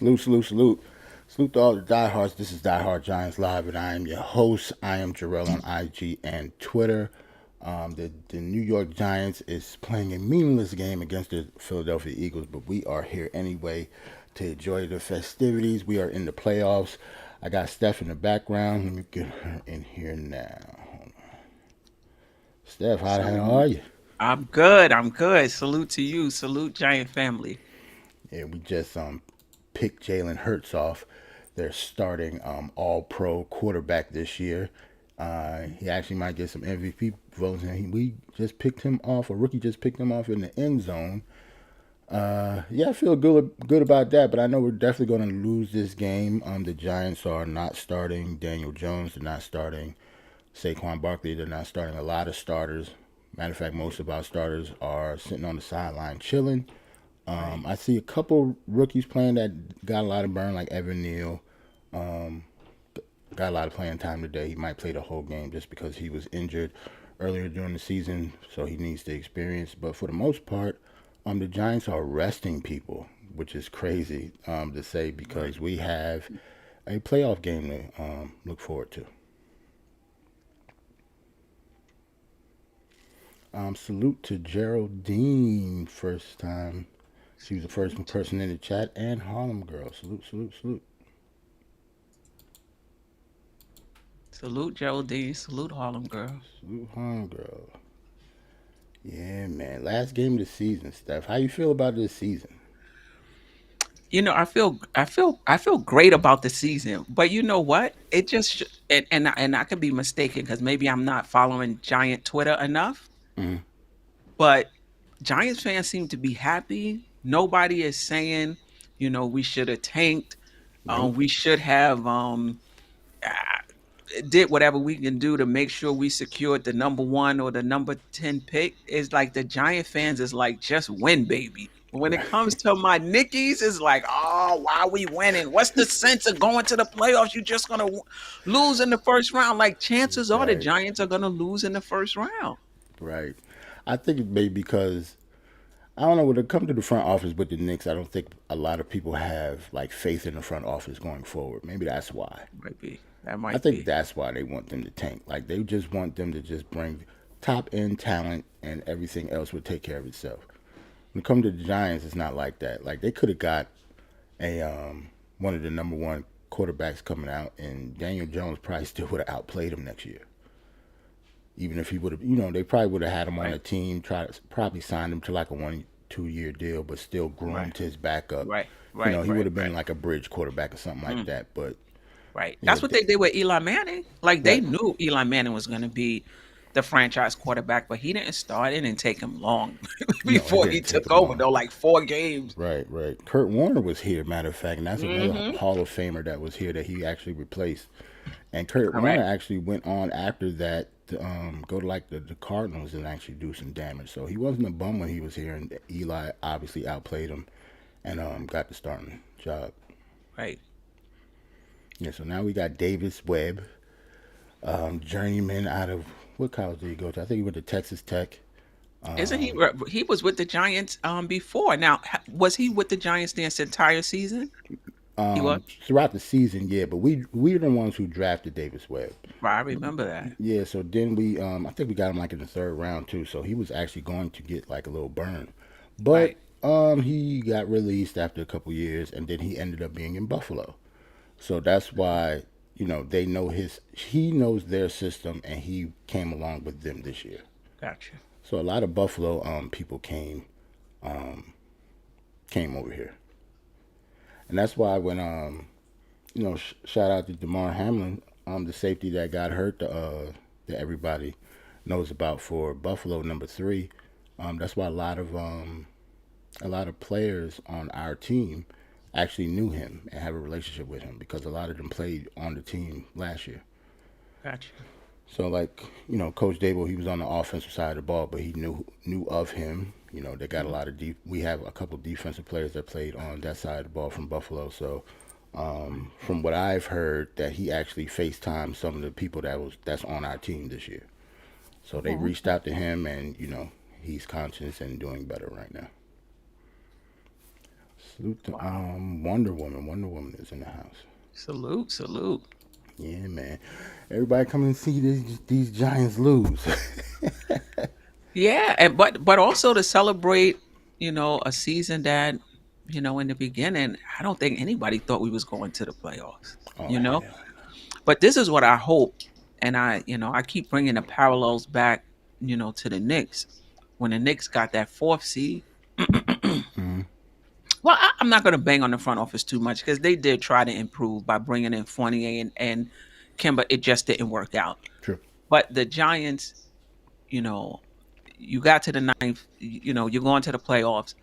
Salute, salute, salute. Salute to all the diehards. This is Die Hard Giants Live, and I am your host. I am Jarrell on IG and Twitter. The New York Giants is playing a meaningless game against the Philadelphia Eagles, but we are here anyway to enjoy the festivities. We are in the playoffs. I got Steph in the background. Let me get her in here now. Steph, how the hell Salute. are you? I'm good. I'm good. Salute to you. Salute, Giant family. Yeah, we just picked Jalen Hurts off. Their starting All Pro quarterback this year. He actually might get some MVP votes, and we just picked him off. A rookie just picked him off in the end zone. Yeah, I feel good about that, but I know we're definitely going to lose this game. The Giants are not starting Daniel Jones. They're not starting Saquon Barkley. They're not starting a lot of starters. Matter of fact, most of our starters are sitting on the sideline chilling. Right. I see a couple rookies playing that got a lot of burn, like Evan Neal. Um, got a lot of playing time today. He might play the whole game just because he was injured earlier during the season, so he needs the experience. But for the most part, the Giants are resting people, which is crazy to say Right. because we have a playoff game to look forward to. Salute to Geraldine, first time. She was the first Salute. person in the chat, and Harlem Girl. Salute, salute, salute. Salute, Geraldine. Salute, Harlem Girl. Salute, Harlem Girl. Yeah, man. Last game of the season, Steph. How you feel about this season? I feel great about the season, but you know what? It just and I could be mistaken because maybe I'm not following Giant Twitter enough. Mm-hmm. But Giants fans seem to be happy. Nobody is saying, we should have tanked. Nope. We should have ah, did whatever we can do to make sure we secured the number one or the number 10 pick. It's like the Giant fans is like, just win, baby. But when it comes Right. to my Nickies, it's like, oh, why are we winning? What's the sense of going to the playoffs? You're just gonna lose in the first round. Like chances are the Right. Giants are gonna lose in the first round. Right. I think it may because I don't know when it comes to the front office with the Knicks. I don't think a lot of people have like faith in the front office going forward. Maybe that's why. Might be. That I might think be. that's why they want them to tank. Like they just want them to just bring top end talent, and everything else would take care of itself. When it comes to the Giants, it's not like that. Like they could have got a one of the number one quarterbacks coming out, and Daniel Jones probably still would have outplayed him next year. Even if he would have, they probably would have had him on a Right. team, try to probably signed him to like a 1 2 year deal, but still Right. groomed his backup. Right. Right. He would Right. have been Right. like a bridge quarterback or something like Mm, that. But right. yeah, That's what they did with Eli Manning. Like they right, knew Eli Manning was going to be the franchise quarterback, but he didn't start. It didn't take him long no, it before he didn't take took him over. long. Though, like 4 games. Right, right. Kurt Warner was here, matter of fact, and that's another Hmm. Hall of Famer that was here that he actually replaced. And Kurt Warner Correct. actually went on after that to go to like the Cardinals and actually do some damage. So he wasn't a bum when he was here, and Eli obviously outplayed him and got the starting job. Right. Yeah, so now we got Davis Webb, journeyman out of what college did he go to? I think he went to Texas Tech. Isn't he? Um, He was with the Giants before. Now, was he with the Giants this entire season? He was. Throughout the season, yeah, but we're the ones who drafted Davis Webb. Right, I remember that. Yeah, so then I think we got him like in the third round too. So he was actually going to get like a little burn, but Right. he got released after a couple years, and then he ended up being in Buffalo. So that's why they know he knows their system, and he came along with them this year. Gotcha. So a lot of Buffalo people came over here, and that's why when shout out to Damar Hamlin, the safety that got hurt, that everybody knows about for Buffalo, number three. That's why a lot of players on our team actually knew him and have a relationship with him because a lot of them played on the team last year. Gotcha. So like Coach Dable, he was on the offensive side of the ball, but he knew of him. They got a Mhm. lot of deep. We have a couple of defensive players that played on that side of the ball from Buffalo. So from what I've heard, that he actually FaceTimed some of the people that's on our team this year. So they Oh, reached okay. out to him, and he's conscious and doing better right now. Salute to Wow. Wonder Woman. Wonder Woman is in the house. Salute, salute. Yeah, man. Everybody come and see these Giants lose. Yeah, and but also to celebrate, a season that, in the beginning, I don't think anybody thought we was going to the playoffs. Oh You know, hell. but this is what I hope, and I keep bringing the parallels back, to the Knicks when the Knicks got that fourth seed. Mm-hmm. Well, I'm not going to bang on the front office too much because they did try to improve by bringing in Fournier and Kimba. It just didn't work out. True. But the Giants, you know, you got to the ninth, you're going to the playoffs,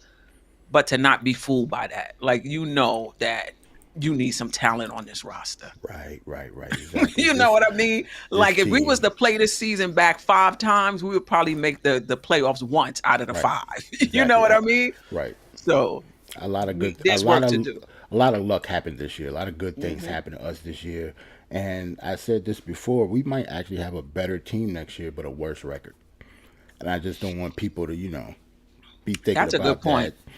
but to not be fooled by that. Like, that you need some talent on this roster. Right, right, right. Exactly. You know what I mean? This Like, if we was team. to play this season back 5 times, we would probably make the playoffs once out of the Right. five. You know Exactly. what I mean? Right. So A lot of good. there's work to do. A lot of luck happened this year. A lot of good things Hmm. happened to us this year. And I said this before. We might actually have a better team next year, but a worse record. And I just don't want people to, be thinking That's a good about point. that.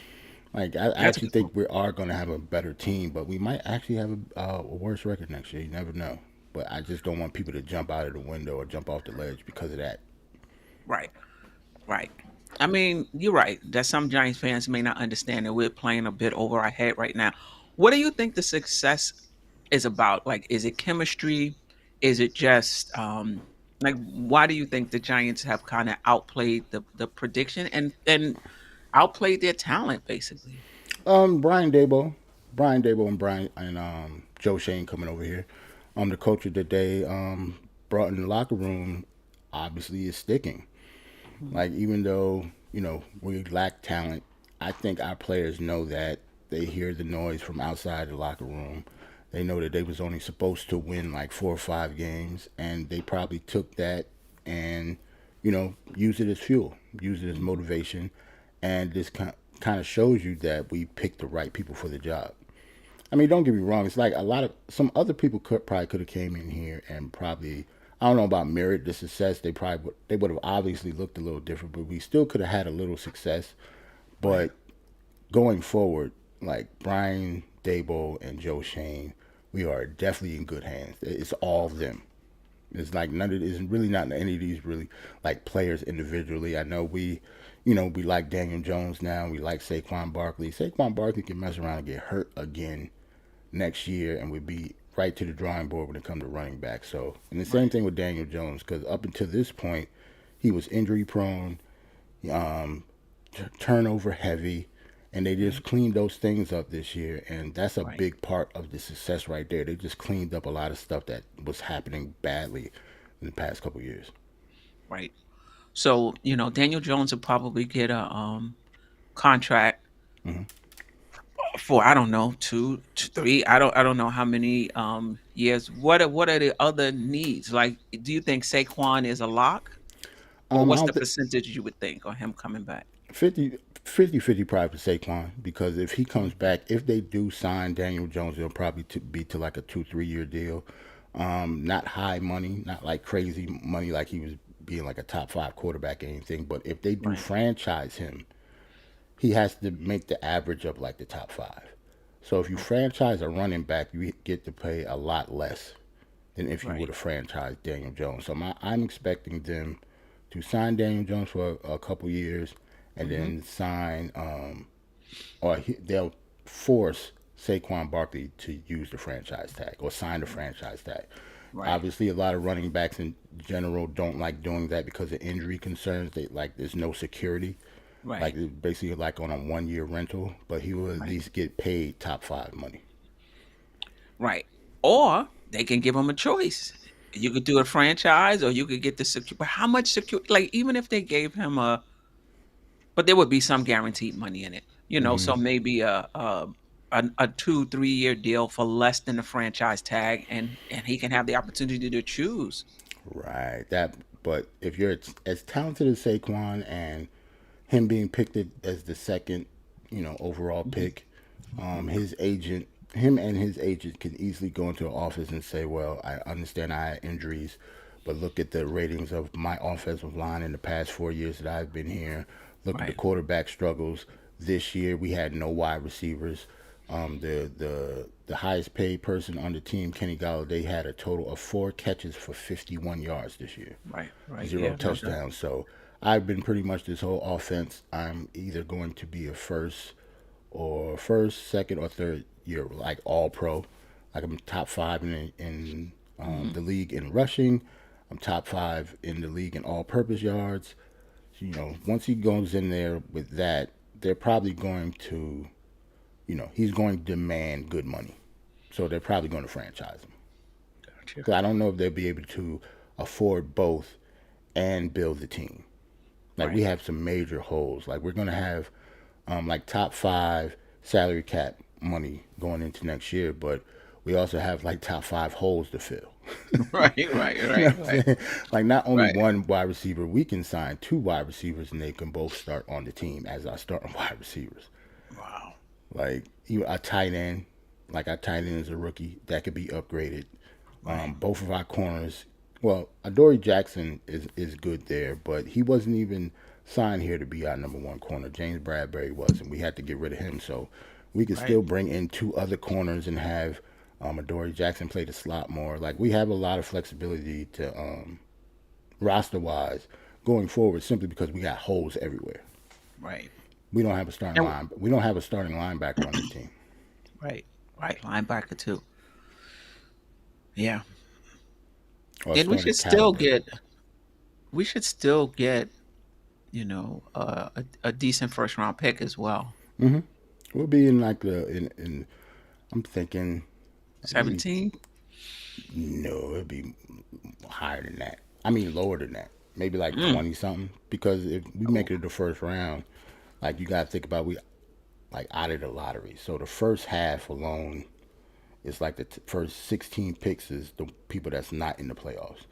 Like I That's a actually good point. think we are going to have a better team, but we might actually have a worse record next year. You never know. But I just don't want people to jump out of the window or jump off the ledge because of that. Right. Right. I mean, you're right that some Giants fans may not understand that we're playing a bit over our head right now. What do you think the success is about? Like, is it chemistry? Is it just like why do you think the Giants have kind of outplayed the prediction and outplayed their talent basically? Brian Dabo, and Brian and Joe Shane coming over here. The culture that they brought in the locker room obviously is sticking. Mhm. Like even though we lack talent, I think our players know that. They hear the noise from outside the locker room. They know that they was only supposed to win like 4 or 5 games, and they probably took that and use it as fuel, use it as Mhm. motivation, and this kind of shows you that we picked the right people for the job. I mean, don't get me wrong. It's like a lot of some other people could have came in here and probably I don't know about merit the success. They would have obviously looked a little different, but we still could have had a little success. Right. But going forward, like Brian Dable and Joe Shane, we are definitely in good hands. It's all of them. It's like none of it's really not any of these really like players individually. I know we like Daniel Jones now. We like Saquon Barkley. Saquon Barkley can mess around and get hurt again next year, and we'd be right to the drawing board when it comes to running back. So, and the same Right. thing with Daniel Jones, because up until this point, he was injury prone, um, turnover heavy, and they Mhm. just cleaned those things up this year, and that's a Right. big part of the success right there. They just cleaned up a lot of stuff that was happening badly in the past couple years. Right. So, Daniel Jones will probably get a contract Hmm. for I don't know 2 3 I don't know how many years. What are the other needs? Like, do you think Saquon is a lock, or I what's don't the think percentage you would think on him coming back? 50 probably for Saquon because if he comes Mhm. back, if they do sign Daniel Jones, it'll probably be to like a 2 3 year deal. Not high money, not like crazy money like he was being like a top 5 quarterback or anything. But if they do Right. franchise him, he has to make the average of like the top 5. So if you Okay. franchise a running back, you get to pay a lot less than if you Right. would have franchised Daniel Jones. So I'm expecting them to sign Daniel Jones for a couple years and Hmm. then sign, they'll force Saquon Barkley to use the franchise tag or sign the franchise tag. Right. Obviously, a lot of running backs in general don't like doing that because of injury concerns. They like there's no security, like Right. it's basically like on a 1 year rental. But he will at Right. least get paid top 5 money. Right. Or they can give him a choice. You could do a franchise, or you could get the secure. But how much secure? Like, even if they gave him but there would be some guaranteed money in it. Hmm. So maybe a 2 3 year deal for less than the franchise tag, and he can have the opportunity to choose. Right. That. But if you're as talented as Saquon and him being picked as the second, overall Mhm. pick, his agent, him and his agent can easily go into an office and say, "Well, I understand I had injuries, but look at the ratings of my offensive line in the past 4 years that I've been here. Look at the Right. quarterback struggles. This year we had no wide receivers. The highest paid person on the team, Kenny Galladay, had a total of 4 catches for 51 yards this year, Right, right. zero Yeah, no doubt. touchdowns. So I've been pretty much this whole offense. I'm either going to be a first, second, or third year like all pro. Like I'm top five in Hmm. the league in rushing. I'm top five in the league in all purpose yards. So, once he goes in there with that, they're probably going to, he's going to demand good money. So they're probably going to franchise him. Gotcha. Because I don't know if they'll be able to afford both and build the team. Like we Right, have some major holes. Like we're gonna have like top five salary cap money going into next year, but we also have like top five holes to fill. right, right, You know right, what I'm right, saying? Like not only right. one wide receiver, we can sign two wide receivers and they can both start on the team as our starting wide receivers. Wow. Like you a tight end, like our tight end is a rookie that could be upgraded. Right, Both of our corners. Well, Adoree Jackson is good there, but he wasn't even signed here to be our number one corner. James Bradbury was, and we had to get rid of him. So we could right. still bring in two other corners and have Adoree Jackson play the slot more. Like we have a lot of flexibility to roster wise going forward, simply because we got holes everywhere. Right. We don't have a starting And line. We don't have a starting linebacker on this team. right, right. Linebacker too. Yeah. Or And we starting should still caliber. get a decent first round pick as well. We'll be in like in I'm thinking maybe 17? no, it'd be higher than that. I mean lower than that. Maybe like Mm. 20 something. Because if we Oh, make it to the first round, like you gotta think about we like out of the lottery. So the first half alone is like the first 16 picks is the people that's not in the playoffs.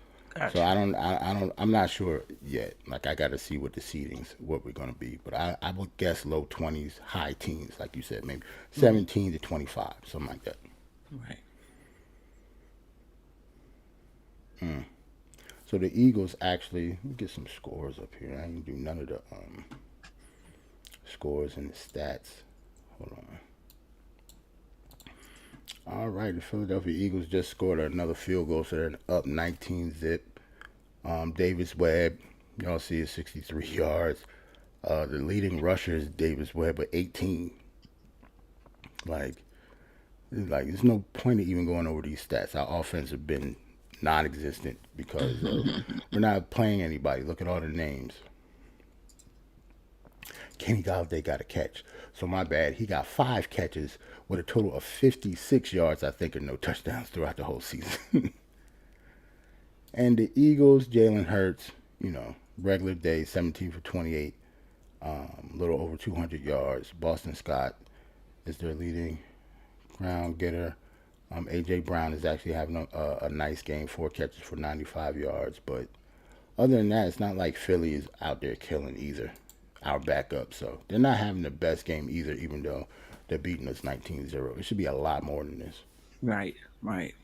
So gotcha. I'm not sure yet. Like I got to see what the seedings, what we're gonna be. But I would guess low 20s, high teens, like you said, maybe Hmm. 17 to 25, something like that. Right. So the Eagles actually, let me get some scores up here. I didn't do none of the scores and the stats. Hold on. All right, the Philadelphia Eagles just scored another field goal, so they're up 19 zip. Davis Webb, y'all see is 63 yards. The leading rusher is Davis Webb with 18. Like, there's no point of even going over these stats. Our offense have been non-existent because of we're not playing anybody. Look at all the names. Kenny Galladay got a catch, so my bad. He got 5 catches with a total of 56 yards, I think, and no touchdowns throughout the whole season. And the Eagles, Jalen Hurts, regular day, 17 for 28, a little over 200 yards. Boston Scott is their leading ground getter. AJ Brown is actually having a nice game, 4 catches for 95 yards. But other than that, it's not like Philly is out there killing either. Our backup, so they're not having the best game either, even though they're beating us 19-0. It should be a lot more than this. Right. Right.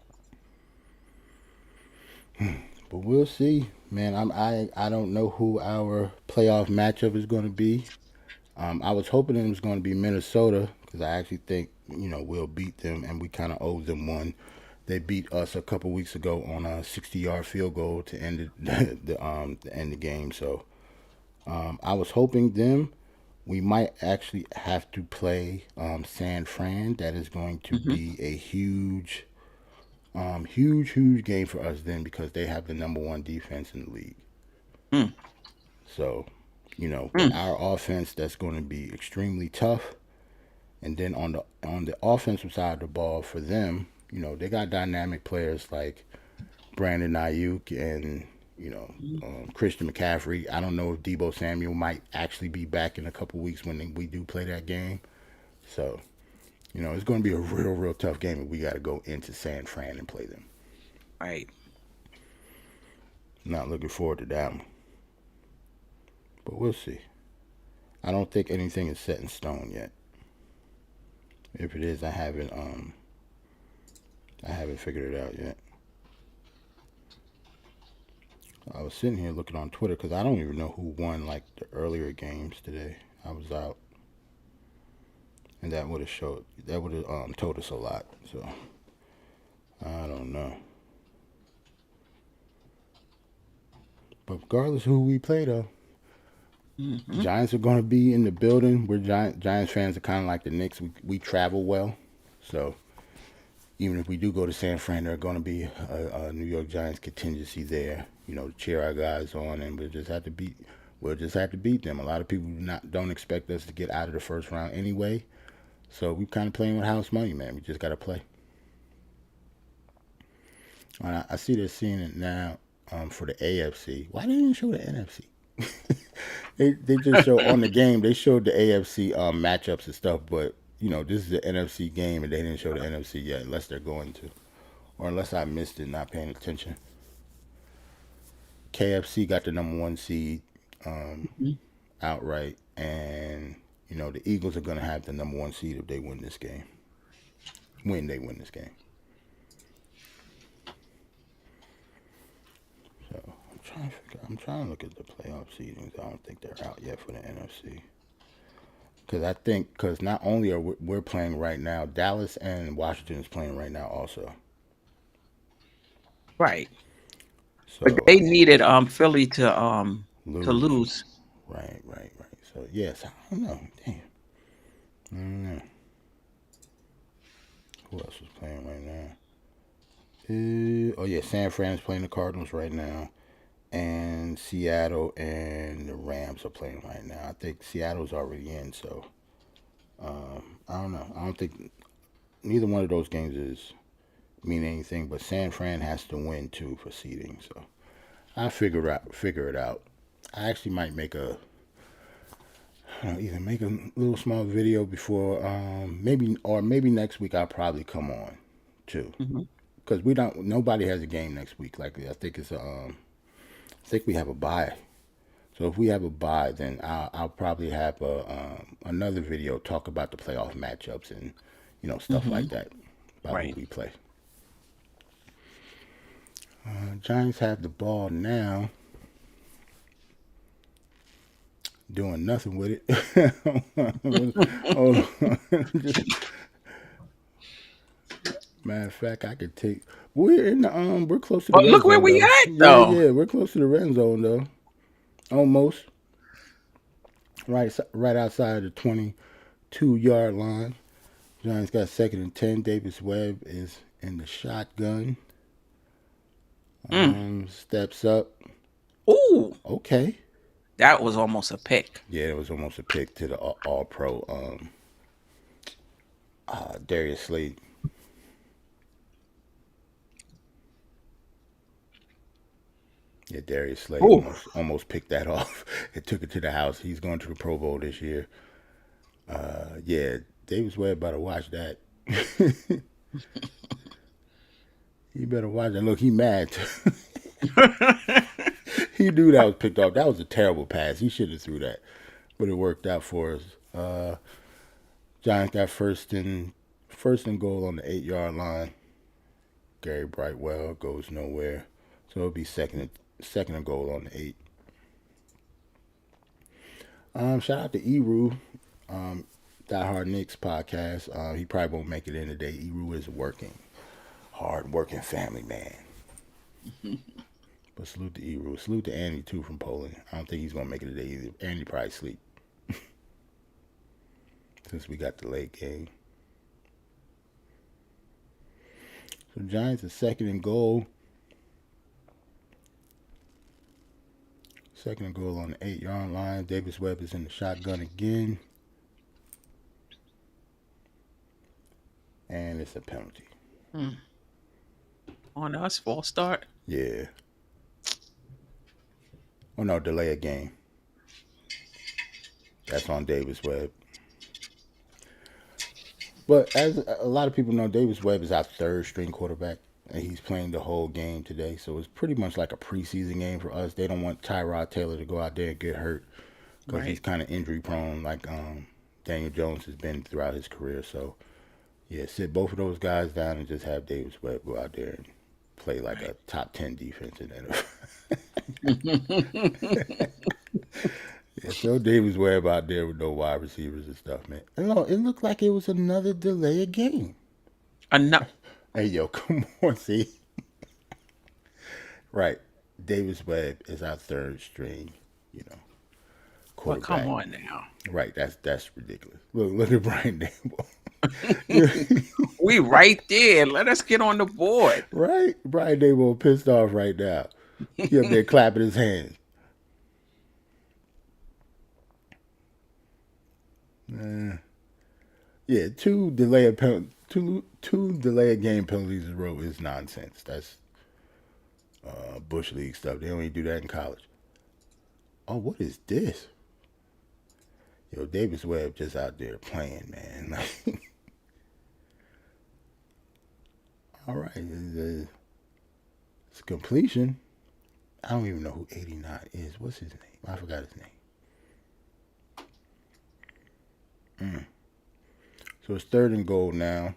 But we'll see, man. I don't know who our playoff matchup is going to be. I was hoping it was going to be Minnesota because I actually think we'll beat them, and we kind of owe them one. They beat us a couple weeks ago on a 60-yard field goal to end the end the game. So I was hoping them. We might actually have to play San Fran. That is going to Hmm. be a huge game for us then because they have the number one defense in the league. Mm. So, with Mm. our offense, that's going to be extremely tough. And then on the offensive side of the ball for them, they got dynamic players like Brandon Ayuk and Christian McCaffrey. I don't know if Debo Samuel might actually be back in a couple weeks when we do play that game. So, it's going to be a real tough game if we got to go into San Fran and play them. Right. Not looking forward to that one, but we'll see. I don't think anything is set in stone yet. If it is, I haven't figured it out yet. I was sitting here looking on Twitter because I don't even know who won like the earlier games today. I was out. and that would have showed that would have told us a lot. So I don't know. But regardless of who we play, though, Hmm. Giants are going to be in the building. We're Giants fans are kind of like the Knicks. We travel well, so even if we do go to San Fran, there's going to be a New York Giants contingency there. You know, to cheer our guys on, and we'll just have to beat them. A lot of people don't expect us to get out of the first round anyway. So we kind of playing with house money, man. We just got to play. I see they're seeing it now for the AFC. Why didn't they show the NFC? They just show on the game. They showed the AFC matchups and stuff, but you know this is the NFC game, and they didn't show the NFC yet, unless they're going to, or unless I missed it, not paying attention. KFC got the number one seed outright, and you know the Eagles are going to have the number one seed if they win this game. When they win this game. So I'm trying to look at the playoff seedings. I don't think they're out yet for the NFC. Because not only are we're playing right now, Dallas and Washington is playing right now also. Right. But So they needed Philly to lose. lose. Right. So yes, I don't know. Damn. I don't know. Who else is playing right now? Oh yeah, San Fran's playing the Cardinals right now, and Seattle and the Rams are playing right now. I think Seattle's already in, so I don't know. I don't think neither one of those games is mean anything. But San Fran has to win too for seeding, so I figure it out. I actually might make either make a little small video before maybe next week I'll probably come on too Hmm. because nobody has a game next week. Like I think I think we have a bye. So if we have a bye, then I'll probably have another video talk about the playoff matchups and stuff Hmm. like that about who Right. we play. Giants have the ball now, doing nothing with it. Oh, matter of fact, I could take. We're close to the But red look where zone we though. at though. Yeah, we're close to the red zone though. Almost right outside the 22-yard line. Giants got second and 10. Davis Webb is in the shotgun. Mm. Steps up. Ooh, Okay. that was almost a pick. Yeah, it was almost a pick to the All Pro Darius Slade. Yeah, Darius Slade Ooh. almost picked that off. It took it to the house. He's going to the Pro Bowl this year. Yeah, Davis Webb better watch that. He better watch that. Look, he mad. He knew that was picked off. That was a terrible pass. He should have threw that, but it worked out for us. Giants got first and goal on the 8-yard line. Gary Brightwell goes nowhere, so it'll be second and goal on the 8. Shout out to Eru, Die Hard Knicks podcast. He probably won't make it in today. Eru is hard working family man. But salute to Eru. Salute to Andy too from Poland. I don't think he's gonna make it today either. Andy probably sleep since we got the late game. So Giants are second and goal. Second and goal on the 8-yard line. Davis Webb is in the shotgun again. And it's a penalty. Mm. On us, false start. Yeah. Oh no, delay a game. That's on Davis Webb. But as a lot of people know, Davis Webb is our third string quarterback, and he's playing the whole game today. So it's pretty much like a preseason game for us. They don't want Tyrod Taylor to go out there and get hurt because he's Right. kind of injury prone, like Daniel Jones has been throughout his career. So yeah, sit both of those guys down and just have Davis Webb go out there and play like Right. a top 10 defense in the NFL. So Davis Webb out there with no wide receivers and stuff, man. And no, it looked like it was another delay of game. Enough. Hey, yo, come on, see? Right. Davis Webb is our third string, you know, Well, come quarterback. on now. Right. That's ridiculous. Look at Brian Dable. We right there. Let us get on the board. Right? Brian Dable pissed off right now. He up there clapping his hands. Yeah, two delay of game penalties in a row is nonsense. That's bush league stuff. They only do that in college. Oh, what is this? Yo, Davis Webb just out there playing, man. Like, all right, it's completion. I don't even know who 89 is. What's his name? I forgot his name. So it's third and goal now.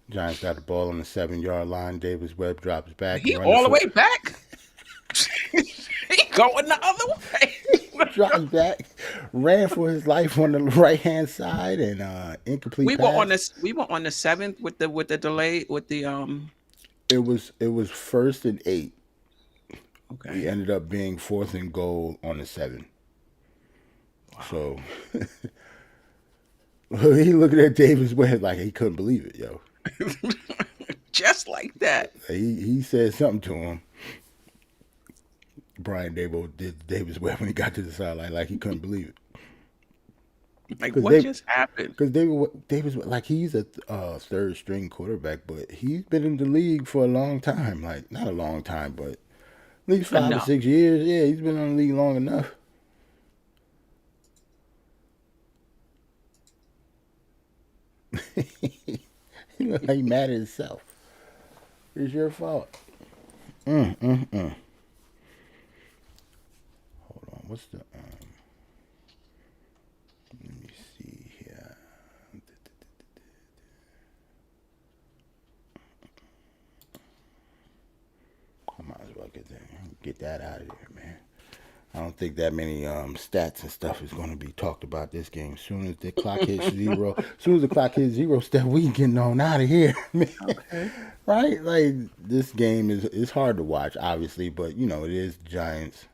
Giants got the ball on the 7-yard line. Davis Webb drops back. He and all the way back. He going the other way. Drops back, ran for his life on the right hand side, and incomplete We pass. were on this. We were on the 7th with the delay with the It was 1st and 8. Okay. We ended up being 4th and goal on the 7. Wow. So he looking at Davis Webb like he couldn't believe it, yo. Just like that. He said something to him. Brian Dable did Davis Webb when he got to the sideline like he couldn't believe it. Like what just happened? Because Davis, like he's a third string quarterback, but he's been in the league for a long time. Like not a long time, but at least 5 or 6 years. Yeah, he's been on the league long enough. He look like he mad at himself. It's your fault. Hold on. What's the let me see here. I might as well get that out of there, man. I don't think that many stats and stuff is going to be talked about this game. As soon as the clock hits zero, Steph, we getting on out of here, man. Okay. Right? Like this game is hard to watch, obviously, but you know it is Giants,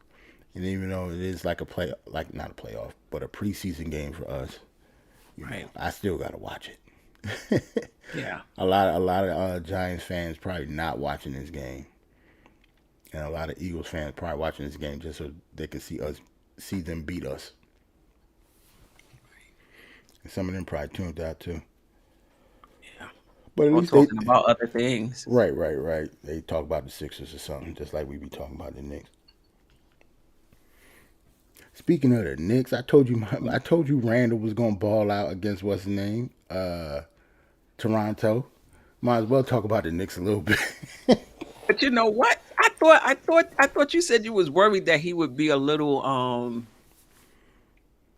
and even though it is like not a playoff, but a preseason game for us, you know, I still got to watch it. Yeah. A lot of Giants fans probably not watching this game. And a lot of Eagles fans probably watching this game just so they can see them beat us. And some of them probably tuned out too. Yeah. But at least talking about other things. Right. They talk about the Sixers or something, just like we be talking about the Knicks. Speaking of the Knicks, I told you Randall was gonna ball out against what's his name, Toronto. Might as well talk about the Knicks a little bit. But you know what? I thought you said you was worried that he would be a little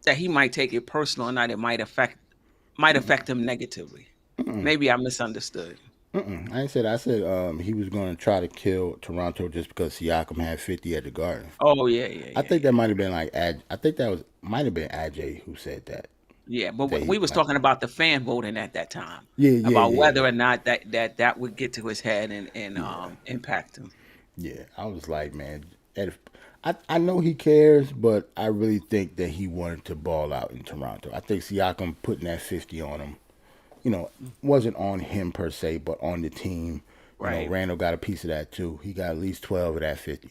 that he might take it personal and that it might affect him negatively. Maybe I misunderstood. I ain't said. I said he was going to try to kill Toronto just because Siakam had 50 at the Garden. Oh yeah. I think that might have been like I think that might have been Ajay who said that. Yeah, but we was talking about the fan voting at that time. Yeah. About whether or not that would get to his head and impact him. Yeah, I was like, man, I know he cares, but I really think that he wanted to ball out in Toronto. I think Siakam putting that 50 on him, you know, wasn't on him per se, but on the team. Right. You know, Randall got a piece of that too. He got at least 12 of that 50.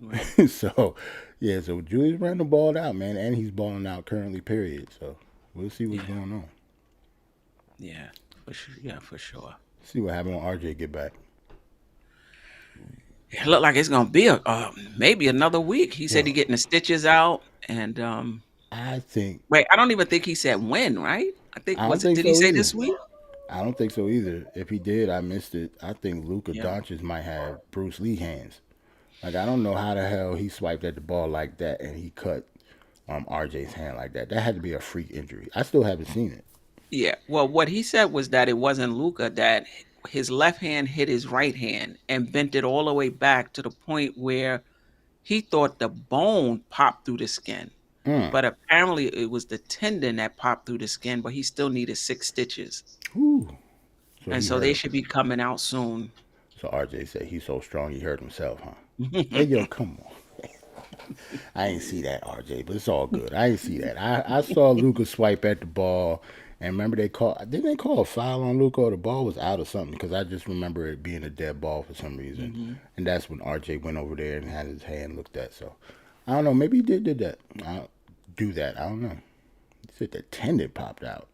Right. So Julius Randle balled out, man, and he's balling out currently, period. So we'll see what's going on. Yeah, for sure. See what happened when RJ get back. It looked like it's gonna be maybe another week. He said he's getting the stitches out, and I think. Wait, I don't even think he said when. Right? Did he say this week? I don't think so either. If he did, I missed it. I think Luka Doncic might have Bruce Lee hands. Like I don't know how the hell he swiped at the ball like that and he cut RJ's hand like that. That had to be a freak injury. I still haven't seen it. Yeah. Well, what he said was that it wasn't Luca, that his left hand hit his right hand and bent it all the way back to the point where he thought the bone popped through the skin. Mm. But apparently it was the tendon that popped through the skin, but he still needed 6 stitches. Ooh. So And he so hurt they him. should be coming out soon. So RJ said he's so strong he hurt himself, huh? Hey yo, come on. I ain't see that, RJ, but it's all good. I ain't see that. I saw Luca swipe at the ball, and remember didn't they call a foul on Luca or the ball was out or something? Because I just remember it being a dead ball for some reason, Hmm. and that's when RJ went over there and had his hand looked at. So I don't know. Maybe he did that. Do that. I don't know. He said the tendon popped out.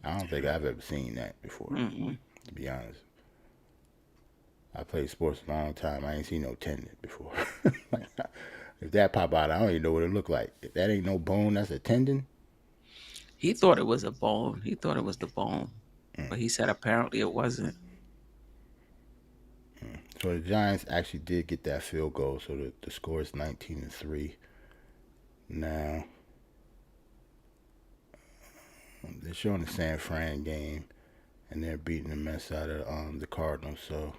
I don't think I've ever seen that before. Hmm. To be honest, I played sports a long time. I ain't seen no tendon before. If that pop out, I don't even know what it looked like. If that ain't no bone, that's a tendon. He thought it was a bone. He thought it was the bone. But he said apparently it wasn't. So the Giants actually did get that field goal. So the score is 19-3. Now they're showing the San Fran game, and they're beating the mess out of the Cardinals. So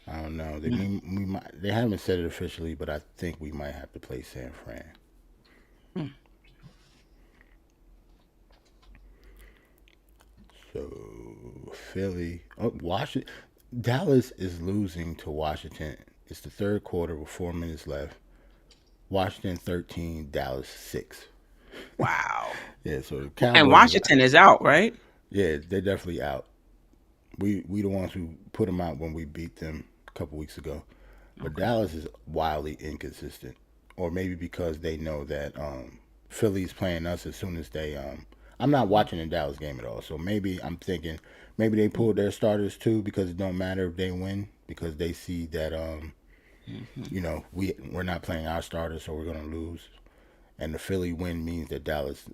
I don't know. They haven't said it officially, but I think we might have to play San Fran. Hmm. So Philly, Washington, Dallas is losing to Washington. It's the third quarter with 4 minutes left. Washington 13, Dallas 6. Wow. Yeah, so the And Cowboys is Washington is out, right? yeah, they're definitely out. We the ones who put them out when we beat them a couple weeks ago. But Okay. Dallas is wildly inconsistent, or maybe because they know that Philly's playing us as soon as they. I'm not watching the Dallas game at all, so maybe I'm thinking maybe they pulled their starters too because it don't matter if they win because they see that Hmm. we're not playing our starters, so we're gonna lose, and the Philly win means that Dallas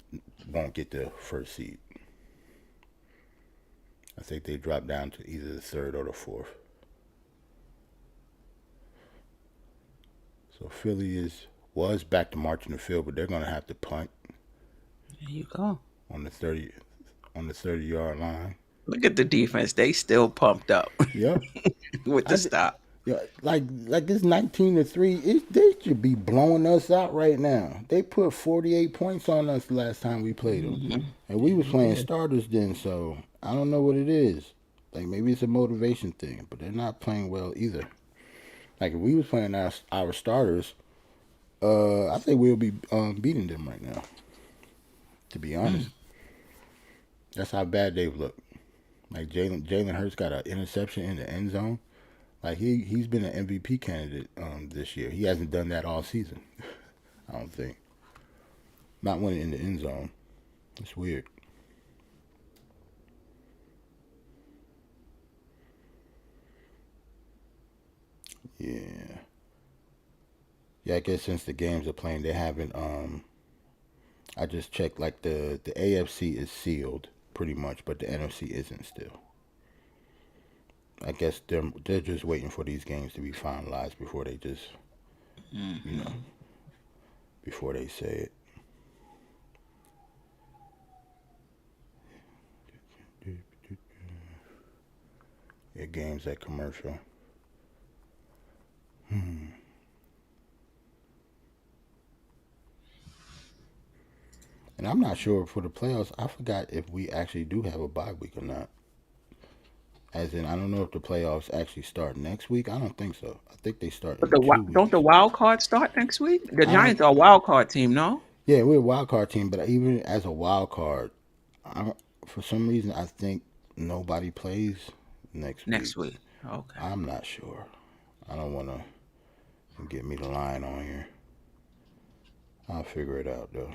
won't get the first seed. I think they drop down to either the third or the fourth. So Philly was back to marching the field, but they're gonna have to punt There you go. on the 30 yard line. Look at the defense. They still pumped up Yep. with the I stop. yeah, like this 19-3. They should be blowing us out right now. They put 48 points on us last time we played them, Hmm. and we Yeah, was they playing did. starters then. So I don't know what it is. Like maybe it's a motivation thing, but they're not playing well either. Like if we was playing our starters, I think we'll be beating them right now. To be honest, Mm. that's how bad they've looked. Like Jalen Hurts got an interception in the end zone. Like he's been an MVP candidate this year. He hasn't done that all season. I don't think. Not winning in the end zone. It's weird. Yeah. Yeah, I guess since the games are playing, they haven't. I just checked. Like the AFC is sealed pretty much, but the NFC isn't still. I guess they're just waiting for these games to be finalized before they just you know Hmm. before they say it. Yeah, games at commercial. And I'm not sure for the playoffs. I forgot if we actually do have a bye week or not. As in, I don't know if the playoffs actually start next week. I don't think so. I think they start But in 2 weeks. don't the wild card start next week? The I don't. Giants are a wild card team, no? Yeah, we're a wild card team, but even as a wild card, I don't, for some reason I think nobody plays next week. Next week. Okay. I'm not sure. I don't want to get me the line on here. I'll figure it out though,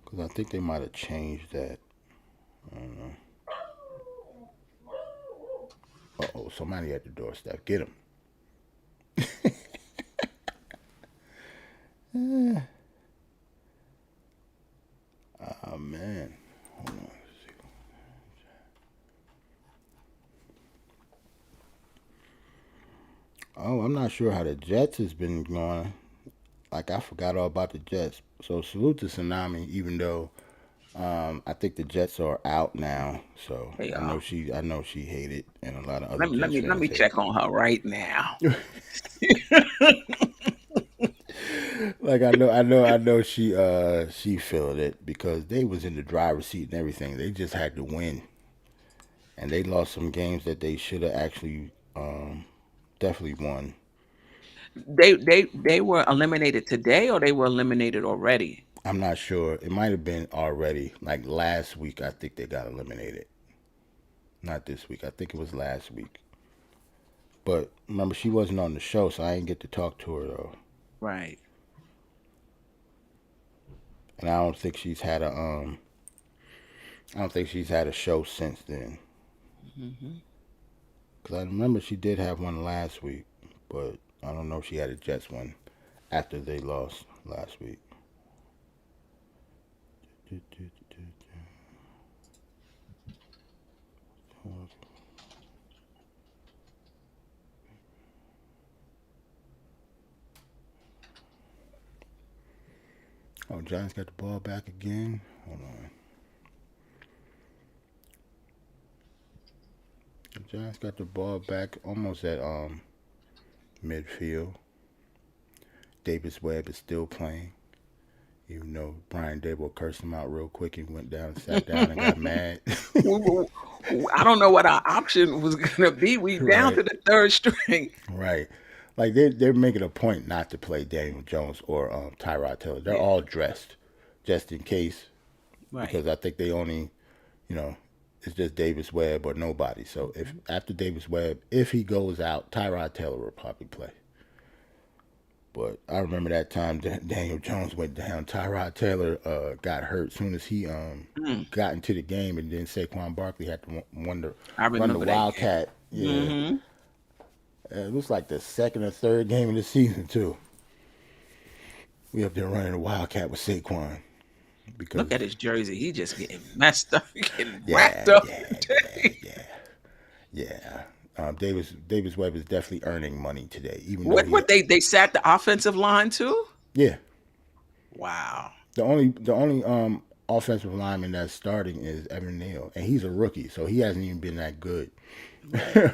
because I think they might have changed that. I don't know. Oh, somebody at the doorstep. Get him. Oh man. Hold on. I'm not sure how the Jets has been going. Like I forgot all about the Jets. So salute to Tsunami, even though I think the Jets are out now. So They I are. know she hated, and a lot of other Let Jets me let fans me hate. check on her right now. Like I know she felt it because they was in the driver's seat and everything. They just had to win, and they lost some games that they should have actually definitely won. They were eliminated today, or they were eliminated already. I'm not sure. It might have been already. Like last week, I think they got eliminated. Not this week. I think it was last week. But remember, she wasn't on the show, so I didn't get to talk to her though. Right. And I don't think she's had a I don't think she's had a show since then. Hmm. Cause I remember she did have one last week, but I don't know if she had a Jets one after they lost last week. Oh, Giants got the ball back again. Hold on. The Giants got the ball back almost at midfield. Davis Webb is still playing. Even though Brian Dable cursed him out real quick and went down, sat down, and got mad. I don't know what our option was gonna be. We down Right, to the third string. right. Like they're making a point not to play Daniel Jones or Tyrod Taylor. They're Yeah. all dressed, just in case, Right. because I think they only, you know, it's just Davis Webb or nobody. So if after Davis Webb, if he goes out, Tyrod Taylor will probably play. But I remember that time Daniel Jones went down. Tyrod Taylor got hurt soon as he Mm, got into the game, and then Saquon Barkley had to I run the remember that game. Wildcat. Yeah, Hmm. it was like the second or third game of the season too. We up there running the Wildcat with Saquon Look because at his jersey. He just getting messed up, getting wrapped yeah, up yeah, yeah, today. yeah, yeah. Davis Webb is definitely earning money today, even though What they sat the offensive line too? yeah. Wow. The only offensive lineman that's starting is Evan Neal, and he's a rookie, so he hasn't even been that good. Right.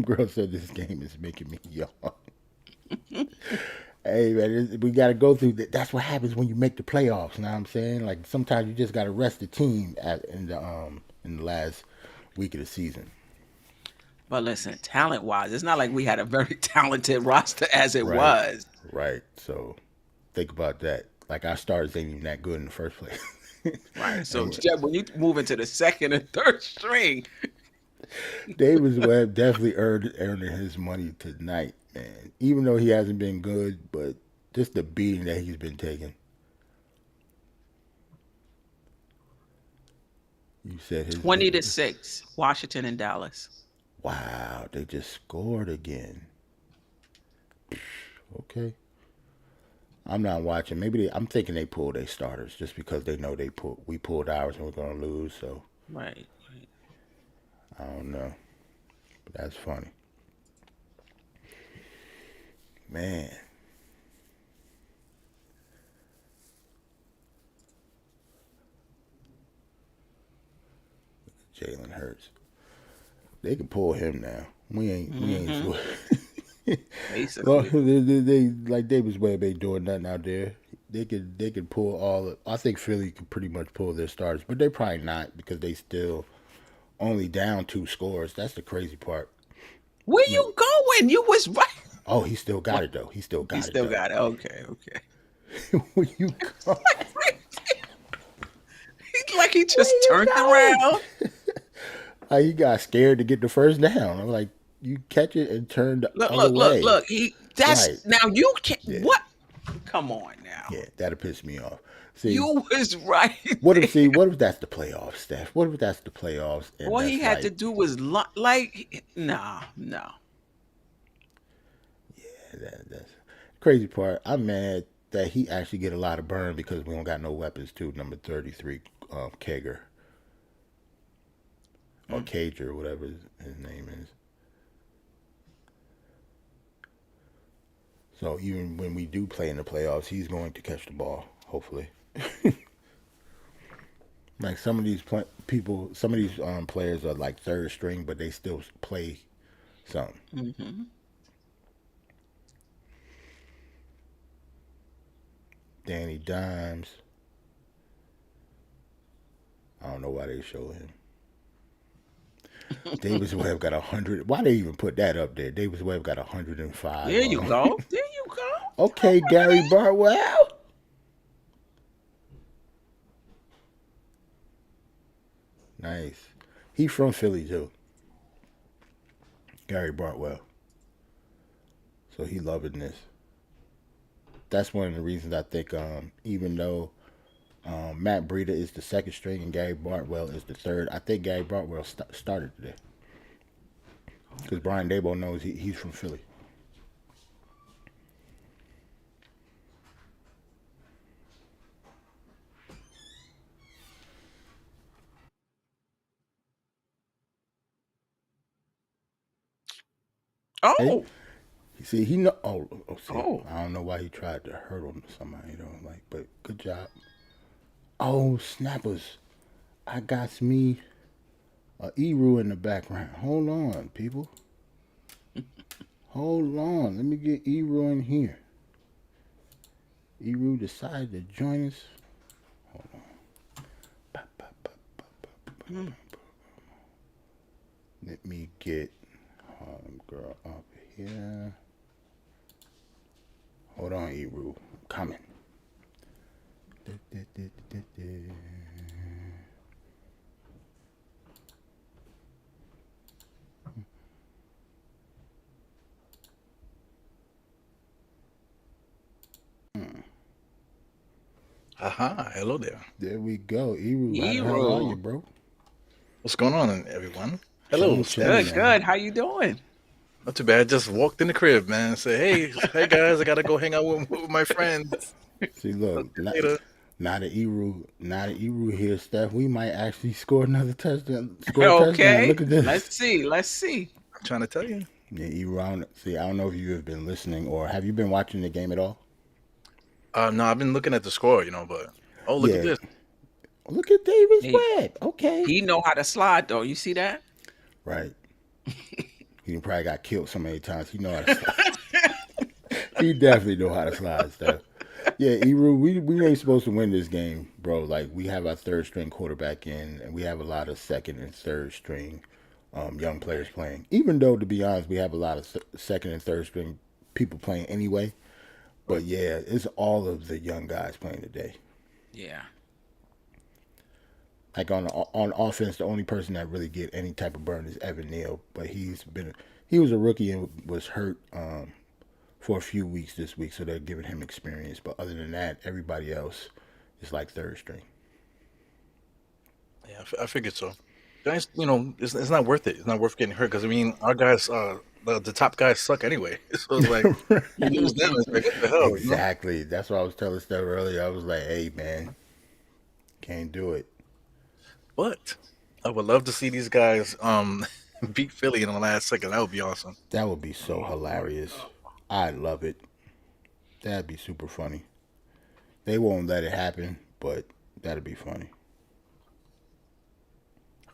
Girl said this game is making me yawn. Hey man, we got to go through that. That's what happens when you make the playoffs. You know what I'm saying? Like sometimes you just got to rest the team in the last week of the season. But listen, talent wise, it's not like we had a very talented roster as it Right, was. right. So think about that. Like our starters ain't even that good in the first place. Right. So And Jeb, when you move into the second and third string, Davis Webb definitely earning his money tonight, man. Even though he hasn't been good, but just the beating that he's been taking. You said his 20-6, Washington and Dallas. wow, they just scored again. Okay. I'm not watching. I'm thinking they pulled their starters just because they know we pulled ours and we're gonna lose. So Right. Right. I don't know, but that's funny, man. Jalen Hurts, they can pull him now. We ain't Hmm. sure. Well, Basically. they like Davis Webb ain't doing nothing out there. They could pull all. I think Philly could pretty much pull their starters, but they probably not because they still only down two scores. That's the crazy part. Where You know, you going? You was right. oh, he still got What? it though. He still He got it still though. got it. Okay. Okay. Where you go? He's like he Where just you turned going? around. He got scared to get the first down. I'm like, you catch it and turn the Look, other look, look, way. look. That's Right. now you can't. Yeah. What? Come on now. Yeah. That'll piss me off. See, You was right what if there. that's the playoffs, Steph? What if that's the playoffs and All he that's had to like do was like, nah, no. that's crazy part. I'm mad that he actually get a lot of burn because we don't got no weapons too. Number 33, Kager or Mm. Cager, whatever his name is. So even when we do play in the playoffs, he's going to catch the ball. Hopefully, like people, some of these players are like third string, but they still play some. Hmm. Danny Dimes. I don't know why they show him. Davis Webb got 100. Why they even put that up there? Davis Webb got 105. There you go. There you go. Okay, Gary Bartwell. Nice. He from Philly too. Gary Bartwell. So he loving this. That's one of the reasons I think even though Matt Breida is the second string and Gary Bartwell is the third, I think Gary Bartwell started today because Brian Dabo knows he's from Philly. Hey, Oh, see, he know. See, oh. I don't know why he tried to hurdle somebody though. Like, but good job. Oh, snappers! I got me a Eru in the background. Hold on, people. Hold on. Let me get Eru in here. Eru decided to join us. Hold on. Hmm. Let me get girl up here. Hold on, Eru. I'm coming. Aha, hello there. There we go. Eru, how the hell are you, Hero. bro? What's going on, everyone? Hello, Chilling, chilling, Steph. Good, man. good. How you doing? Not too bad. Just walked in the crib, man. Say, hey guys, I gotta go hang out with my friends. See, Talk look, to you later. now that Eru here, Steph, we might actually score another touchdown. Score a touchdown. Okay. Look at this. Let's see. Let's see. I'm trying to tell you. Yeah, Eru, see, I don't know if you have been listening or have you been watching the game at all? No, I've been looking at the score, but look at Yeah. this. Look at Davis He Webb. Okay. he know how to slide though. You see that? Right. He probably got killed so many times. He know how to slide. He definitely know how to slide stuff. Yeah, Eru, we ain't supposed to win this game, bro. Like we have our third string quarterback in, and we have a lot of second and third string young players playing. Even though, to be honest, we have a lot of second and third string people playing anyway. But yeah, it's all of the young guys playing today. Yeah. Like on offense, the only person that really get any type of burn is Evan Neal, but he was a rookie and was hurt for a few weeks this week, so they're giving him experience. But other than that, everybody else is like third string. Yeah, I figured so. Guys, it's not worth it. It's not worth getting hurt because I mean, our guys, the top guys suck anyway. So it's like you lose them, it's like what the hell. Exactly. That's what I was telling Steph earlier. I was like, "Hey, man, can't do it." But I would love to see these guys beat Philly in the last second. That would be awesome. That would be so hilarious. I'd love it. That'd be super funny. They won't let it happen, but that'd be funny.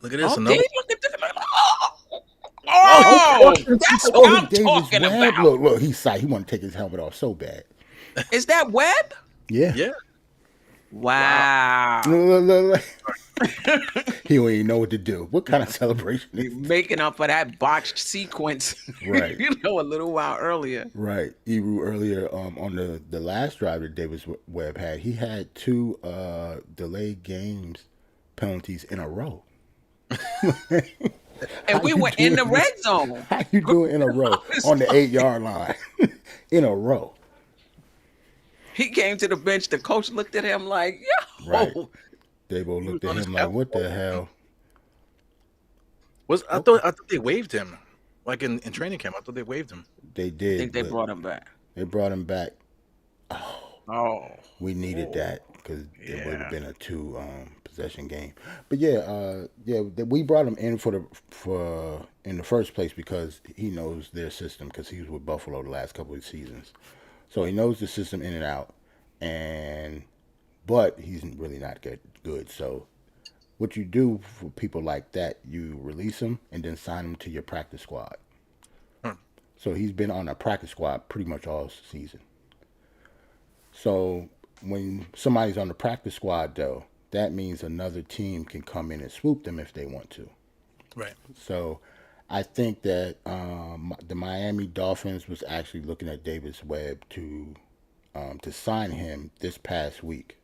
Look at this, Oh, did another. he look at this? Oh, Oh, oh, that's what Oh, I'm Davis talking Webb! about. Look, he's sight. He want to take his helmet off so bad. Is that Webb? Yeah. yeah. Wow. Wow. Look. He don't even know what to do. What kind of celebration is this? Making up for that botched sequence, Right. a little while earlier. Right. Eru earlier on the last drive that Davis Webb had, he had two delayed games penalties in a row. And How we you were in the doing? red zone. How you doing in a row on the 8-yard line? In a row. He came to the bench. The coach looked at him like, Right. yo. Dabo He was looked at on his him like, "What the elbow. hell?" Oh, I thought they waived him, like in training camp. I thought they waived him. they I think did, they but brought him back. they brought him back. Oh, We needed that because it would have yeah. been a two possession game. But yeah, we brought him in for in the first place because he knows their system because he was with Buffalo the last couple of seasons. So he knows the system in and out, and but he's really not good. So what you do for people like that, you release them and then sign them to your practice squad. Hmm. So he's been on a practice squad pretty much all season. So when somebody's on the practice squad, though, that means another team can come in and swoop them if they want to. Right. So I think that the Miami Dolphins was actually looking at Davis Webb to sign him this past week.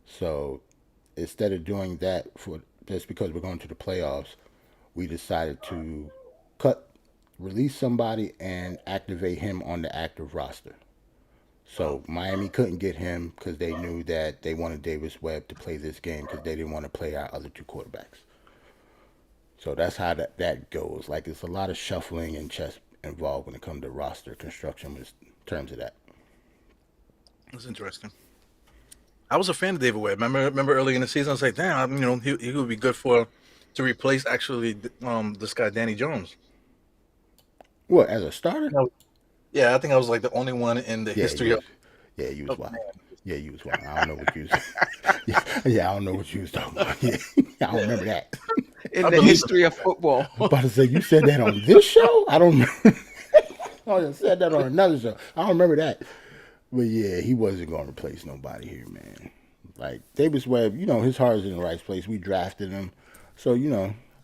So instead of doing that for just because we're going to the playoffs, we decided to cut, release somebody and activate him on the active roster. Wow. So Miami couldn't get him because they knew that they wanted Davis Webb to play this game because they didn't want to play our other two quarterbacks. So that's how that goes. Like it's a lot of shuffling and chess involved when it comes to roster construction in terms of that. That's interesting. I was a fan of David Webb. Remember early in the season, I was like, damn, he would be good to replace actually this guy Danny Jones. What, as a starter? Yeah, I think I was like the only one in the Yeah, history you of, was, yeah, you was of wild. man. Yeah, you was wild. I don't know what you was. Yeah, I don't know what you was talking about. Yeah, I don't remember that. In I the believe history of football. I was about to say you said that on this show. I don't. Oh, you said that on another show. I don't remember that. But yeah, he wasn't going to replace nobody here, man. Like Davis Webb, his heart is in the right place. We drafted him, so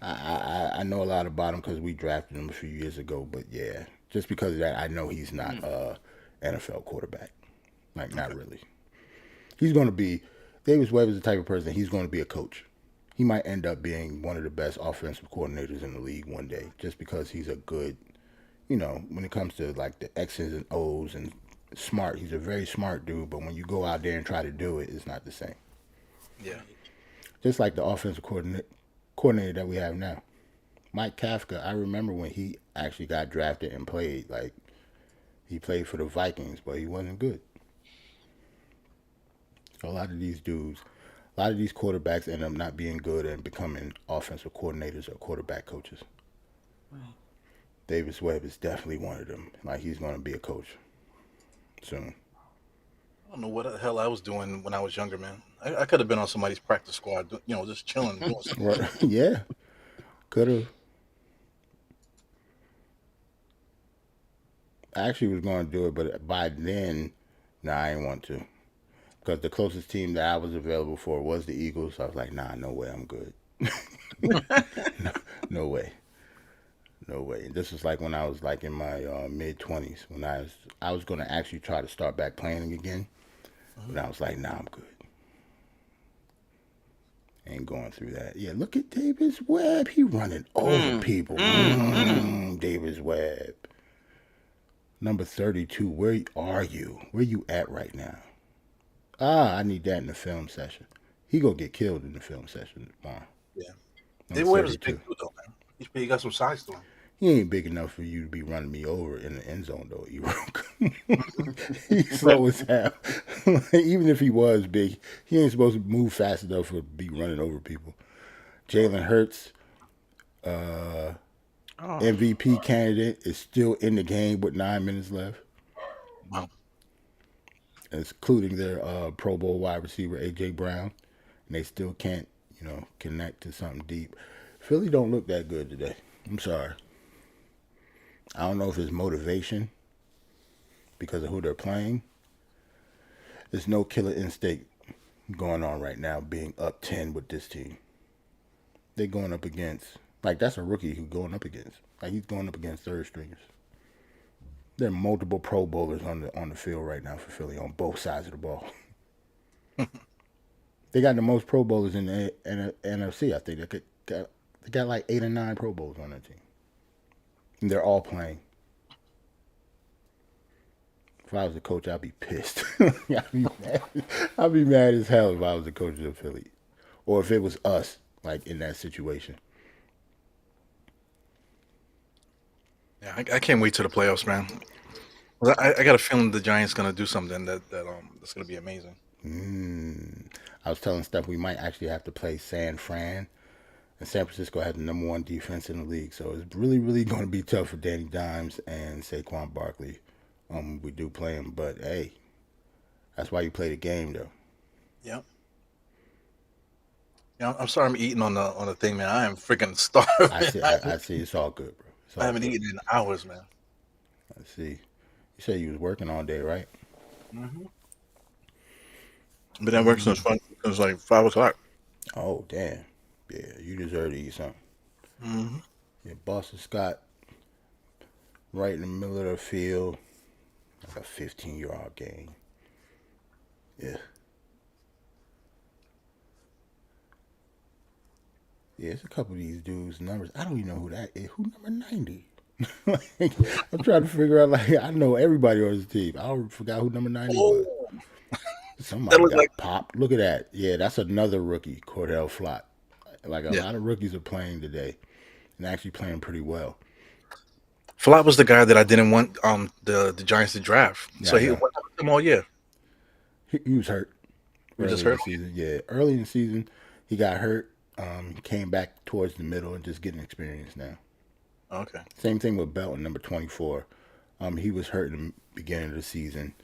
I know a lot about him because we drafted him a few years ago. But yeah, just because of that, I know he's not a NFL quarterback. Like not really. He's going to be. Davis Webb is the type of person he's going to be a coach. He might end up being one of the best offensive coordinators in the league one day, just because he's a good, when it comes to like the X's and O's and smart. He's a very smart dude, but when you go out there and try to do it, it's not the same. Yeah. Just like the offensive coordinator that we have now, Mike Kafka. I remember when he actually got drafted and played. Like he played for the Vikings, but he wasn't good. So a lot of these dudes, a lot of these quarterbacks end up not being good and becoming offensive coordinators or quarterback coaches. Right. Davis Webb is definitely one of them. Like he's going to be a coach soon. I don't know what the hell I was doing when I was younger, man. I could have been on somebody's practice squad, just chilling, doing something. Right? Yeah, could have. I actually was going to do it, but by then, nah, I didn't want to. Because the closest team that I was available for was the Eagles. So I was like, nah, no way, I'm good. No way. No way. And this was like when I was like in my mid-20s, when I was going to actually try to start back playing again. Mhm. But I was like, nah, I'm good. Ain't going through that. Yeah, look at Davis Webb. He running over people. Davis Webb. Number 32, where are you? Where you at right now? I need that in the film session. He gonna get killed in the film session tomorrow. Yeah. Number David Webb is 32. big dude, though, man. He got some size to him. He ain't big enough for you to be running me over in the end zone, though, He's slow as hell. Even if he was big, he ain't supposed to move fast enough to be running over people. Jalen Hurts, Oh, MVP candidate, is still in the game with 9 minutes left, Wow. including their Pro Bowl wide receiver AJ Brown, and they still can't, connect to something deep. Philly don't look that good today. I'm sorry. I don't know if it's motivation because of who they're playing. There's no killer instinct going on right now, being up 10 with this team. They're going up against, like, that's a rookie who's going up against. Like, he's going up against third stringers. There are multiple Pro Bowlers on the field right now for Philly on both sides of the ball. They got the most Pro Bowlers in the NFC. I think they got like 8 or 9 Pro Bowls on their team. And they're all playing. If I was a coach, I'd be pissed. I'd be mad as hell if I was the coach of Philly. Or if it was us, like in that situation. Yeah, I can't wait to the playoffs, man. I got a feeling the Giants gonna do something that's gonna be amazing. I was telling Steph we might actually have to play San Fran. And San Francisco had the number 1 defense in the league. So it's really, really going to be tough for Danny Dimes and Saquon Barkley We do play him, but hey, that's why you play the game, though. Yep. Yeah, I'm sorry I'm eating on the thing, man. I am freaking starving. I see. It's all good, bro. It's I all haven't good. eaten in hours, man. I see. You said you was working all day, right? Mm-hmm. But that work since like 5 o'clock. Oh, damn. Yeah, you deserve to eat something. Mm-hmm. Yeah, Boston Scott, right in the middle of the field, like a 15-yard gain. Yeah. Yeah, it's a couple of these dudes' numbers. I don't even know who that is. Who number 90? Like, I'm trying to figure out, like, I know everybody on this team. I forgot who number 90 was. Oh, that Somebody looks like got popped. Look at that. Yeah, that's another rookie, Cordell Flott. Like, a yeah. lot of rookies are playing today and actually playing pretty well. Flop was the guy that I didn't want the Giants to draft. Yeah, So I he know. went with him all year. He was hurt He was early just in hurt. the season. Yeah, early in the season, he got hurt. Came back towards the middle and just getting experience now. Okay. Same thing with Belton, number 24. He was hurt in the beginning of the season,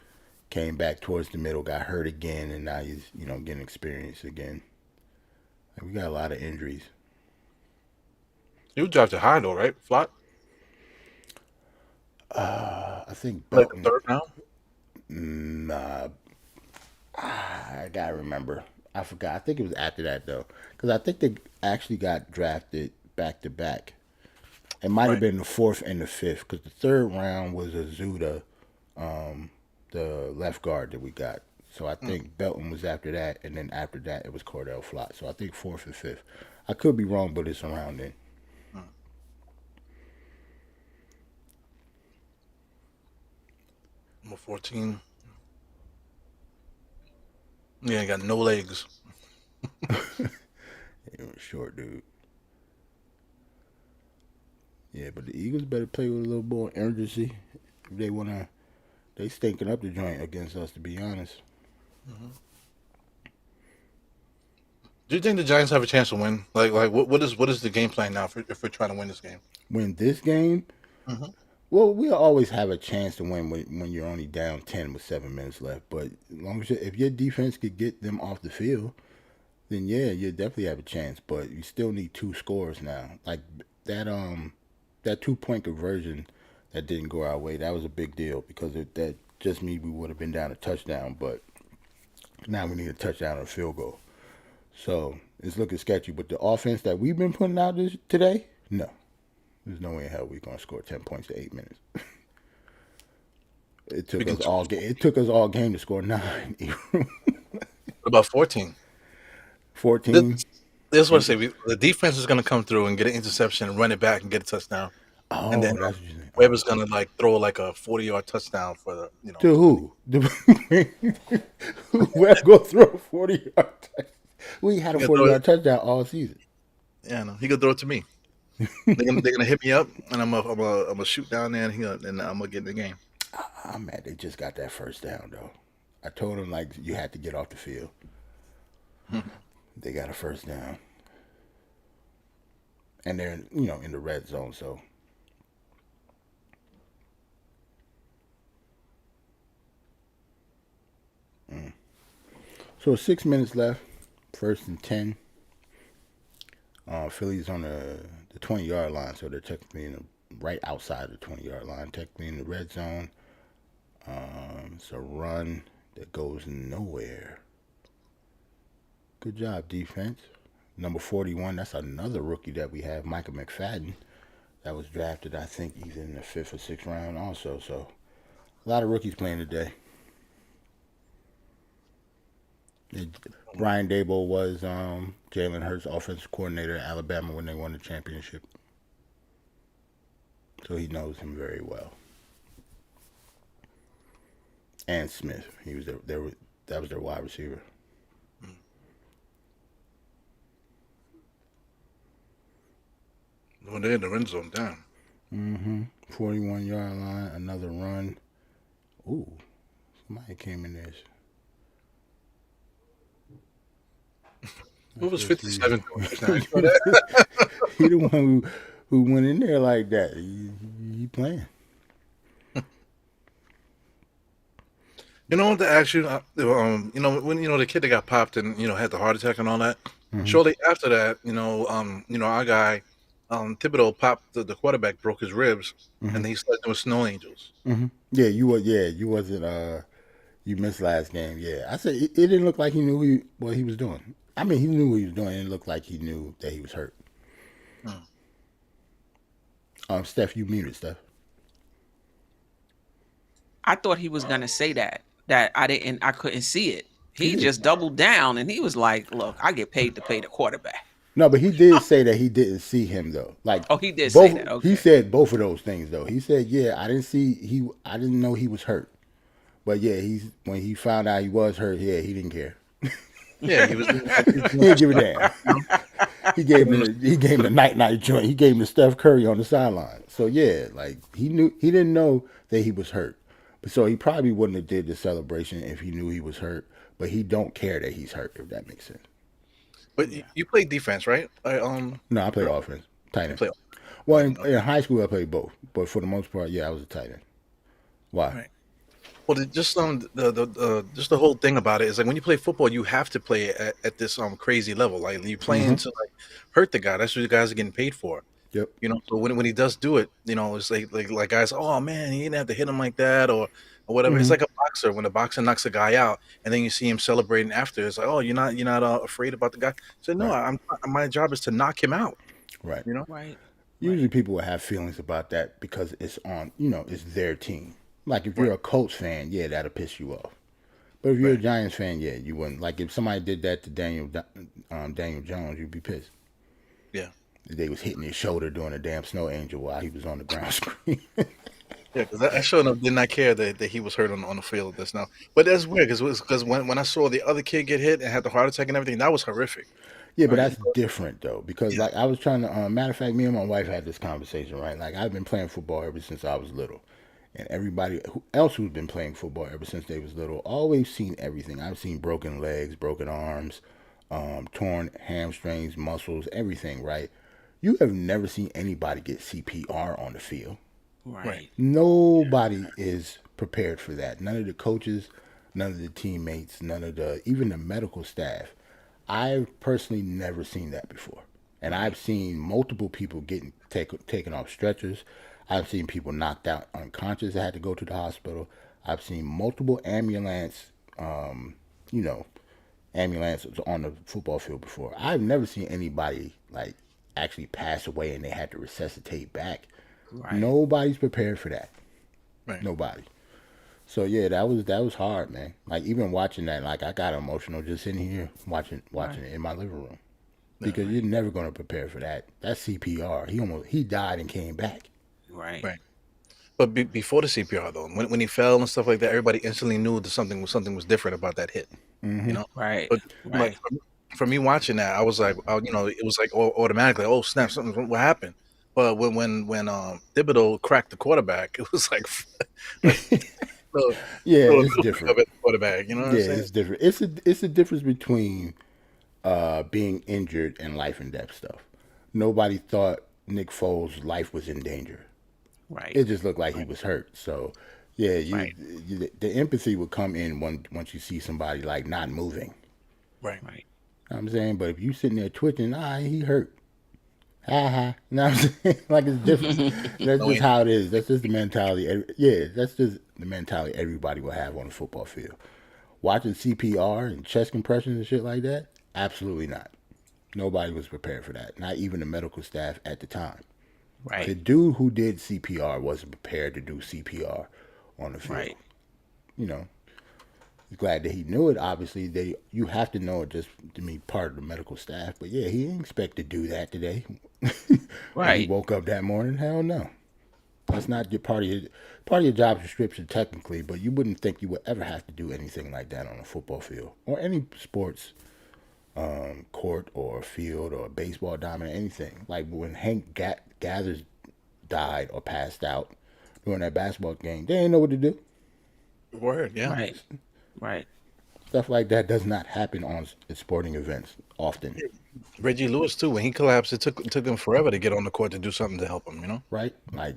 came back towards the middle, got hurt again, and now he's getting experience again. Like, we got a lot of injuries. He was drafted high though, right? Flop? I think Like the Belton. third round? Nah, I gotta remember. I forgot. I think it was after that though, because I think they actually got drafted back to back. It might have Right. been the fourth and the fifth, because the third round was Azuda, the left guard that we got. So I think Belton was after that, and then after that it was Cordell Flott. So I think fourth and fifth. I could be wrong, but it's around then. Number 14. Yeah, he got no legs. He was short, dude. Yeah, but the Eagles better play with a little more urgency if they wanna. They stinking up the joint against us, to be honest. Do you think the Giants have a chance to win? Like what is the game plan now if we're trying to win this game? Win this game, Mm-hmm. well, we'll always have a chance to win when you're only down 10 with 7 minutes left. But as long as if your defense could get them off the field, then yeah, you definitely have a chance. But you still need 2 scores now. Like that 2-point conversion that didn't go our way, that was a big deal because that just means we would have been down a touchdown. But now we need a touchdown or a field goal. So it's looking sketchy. But the offense that we've been putting out today, no. There's no way in hell we're gonna score 10 points in 8 minutes. It took We can us all. It took us all game to score 9. What about 14? 14. This is what I say. The defense is going to come through and get an interception and run it back and get a touchdown. Oh, And then that's what you're saying. Weber's going to like throw like a 40-yard touchdown for the To who? Whoever go throw a 40-yard touchdown. We had a He gonna throw 40-yard touchdown all season. Yeah, no, he could throw it to me. they're gonna hit me up and I'm gonna shoot down there and I'm gonna get in the game. I'm mad they just got that first down though. I told them like you had to get off the field. They got a first down, and they're in the red zone. So so 6 minutes left. 1st and 10. Philly's on the 20-yard line, so they're technically right outside the 20-yard line, technically in the red zone. It's a run that goes nowhere. Good job, defense. Number 41, that's another rookie that we have, Micah McFadden. That was drafted, I think, either in the 5th or 6th round also. So a lot of rookies playing today. Brian Daboll was Jalen Hurts' offensive coordinator at Alabama when they won the championship. So he knows him very well. And Smith, he was that was their wide receiver. Well, they're in the red zone down. 41-yard line, another run. Ooh, somebody came in there. Who was 57? He the one who went in there like that. He playing. You know what to ask you? When the kid that got popped and had the heart attack and all that. Hmm. Shortly after that, our guy, Thibodeau popped the quarterback, broke his ribs, Hmm. and then he started doing snow angels. Hmm. Yeah, you were. Yeah, you wasn't. You missed last game. Yeah, I said it didn't look like he knew what he was doing. I mean, he knew what he was doing. It looked like he knew that he was hurt. Hmm. Steph, you muted, Steph. I thought he was gonna say that I couldn't see it. He He did. just doubled down and he was like, "Look, I get paid to pay the quarterback." No, but he did say that he didn't see him though. Like Oh, he did say both, that. he Okay. said both of those things though. He said, "Yeah, I didn't see he. I didn't know he was hurt." But yeah, he's when he found out he was hurt. Yeah, he didn't care. Yeah, he was doing He didn't give a stuff, damn. you know? He gave him the night joint. He gave him the Steph Curry on the sideline. So yeah, like he didn't know that he was hurt. But so he probably wouldn't have did the celebration if he knew he was hurt. But he don't care that he's hurt. If that makes sense. But Yeah. you play defense, right? No, I play offense, tight You end. play Well, right. in high school I played both, but for the most part, yeah, I was a tight end. Why? Right. Well, just the whole thing about it is like when you play football, you have to play at this crazy level. Like you playing Mm-hmm. to like hurt the guy. That's what the guys are getting paid for. Yep. So when he does do it, it's like guys, oh man, he didn't have to hit him like that or whatever. It's Mm-hmm. like a boxer when the boxer knocks a guy out, and then you see him celebrating after. It's like, oh, you're not afraid about the guy. So no, Right. my job is to knock him out. Right. You know, Right. Usually Right. people will have feelings about that because it's on, it's their team. Like if you're right, a Colts fan, yeah, that'll piss you off. But if you're a right, Giants fan, yeah, you wouldn't. Like if somebody did that to Daniel Jones, you'd be pissed. yeah. They was hitting his shoulder doing a damn snow angel while he was on the ground screen. Yeah, because I sure enough did not care that he was hurt on the field just now. But that's weird because when I saw the other kid get hit and had the heart attack and everything, that was horrific. Yeah, but Right? that's different though because Yeah. like I was trying to. Matter of fact, me and my wife had this conversation, right? Like I've been playing football ever since I was little, and everybody else who's been playing football ever since they was little always seen everything. I've seen broken legs, broken arms, torn hamstrings, muscles, everything. Right? You have never seen anybody get CPR on the field. Right. Right. Yeah. Nobody is prepared for that. None of the coaches, none of the teammates, none of the even the medical staff. I've personally never seen that before. And I've Right. seen multiple people getting taken off stretchers. I've seen people knocked out unconscious that had to go to the hospital. I've seen multiple um, you know, ambulances on the football field before. I've never seen anybody like actually pass away and they had to resuscitate back. Right. Nobody's prepared for that. Right. Nobody. So yeah, that was hard, man. Like even watching that, like I got emotional just sitting here watching Right. it in my living room Yeah. because you're Right. never gonna prepare for that. That's CPR. He died and came back. Right. Right. But before the CPR though, when he fell and stuff like that, everybody instantly knew that something was different about that hit. You Hmm. know. Right. But like Right. for me watching that, I was like, it was like automatically, oh snap, something what happened. But when Thibodeau cracked the quarterback, it was like like throw, Yeah, throw a it's little bit different. of it at the quarterback. You know what I'm Yeah, saying? it's different. It's a difference between being injured and life and death stuff. Nobody thought Nick Foles' life was in danger. Right. It just looked like he Right. was hurt. So yeah, Right. the empathy would come in once you see somebody like not moving. Right. Right. Know what I'm saying, but if you sitting there twitching, he hurt. Ha ha. You know what I'm saying? Like it's different. That's No, just how it is. That's just the mentality. Yeah, that's just the mentality everybody will have on the football field. Watching CPR and chest compressions and shit like that, absolutely not. Nobody was prepared for that. Not even the medical staff at the time. The Right. dude who did CPR wasn't prepared to do CPR on the field. Right. You know, glad that he knew it. Obviously, you have to know it just to be part of the medical staff. But yeah, he didn't expect to do that today. When he Right. woke up that morning, hell no. That's not your part of your job description technically. But you wouldn't think you would ever have to do anything like that on a football field or any sports court or field or baseball diamond or anything. Like when Hank Gathers died or passed out during that basketball game, they didn't know what to do. word, yeah. Right. Right. Stuff like that does not happen on sporting events often, Reggie Lewis too. When he collapsed, it took him forever to get on the court to do something to help him. right? Like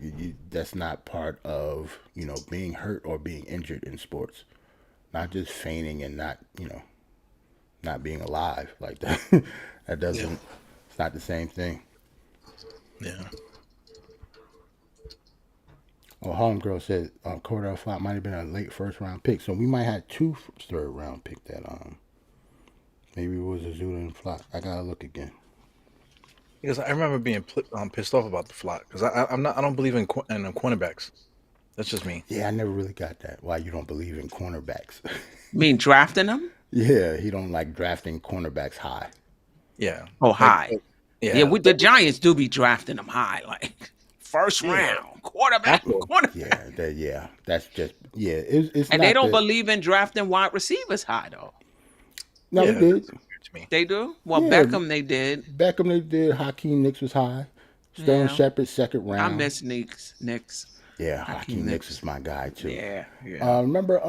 that's not part of being hurt or being injured in sports. not just fainting and not not being alive like that. That Yeah. doesn't. It's not the same thing. Yeah. Oh, Homegirl said Cordell Flott might have been a late first round pick, so we might have two third round pick that maybe it was Azuda and Flott. I gotta look again. Because I remember being pissed off about the flock because I don't believe in cornerbacks. That's just me. Yeah, I never really got that. Why you don't believe in cornerbacks? Mean drafting them? Yeah, he don't like drafting cornerbacks high. Yeah. Oh, high. Yeah. Yeah, the Giants do be drafting them high, like first Yeah. round quarterback. Apple. Quarterback. That's just It's And not they don't the- believe in drafting wide receivers high though. No, Yeah, he did. that's weird to me. They do. Well, Yeah. Beckham they did. Beckham they did. Hakeem Nicks was high. Sterling Yeah. Shepard second round. I miss Knicks. Yeah, Hakeem Hakeem Nicks Nicks. is my guy too. Yeah, yeah. Remember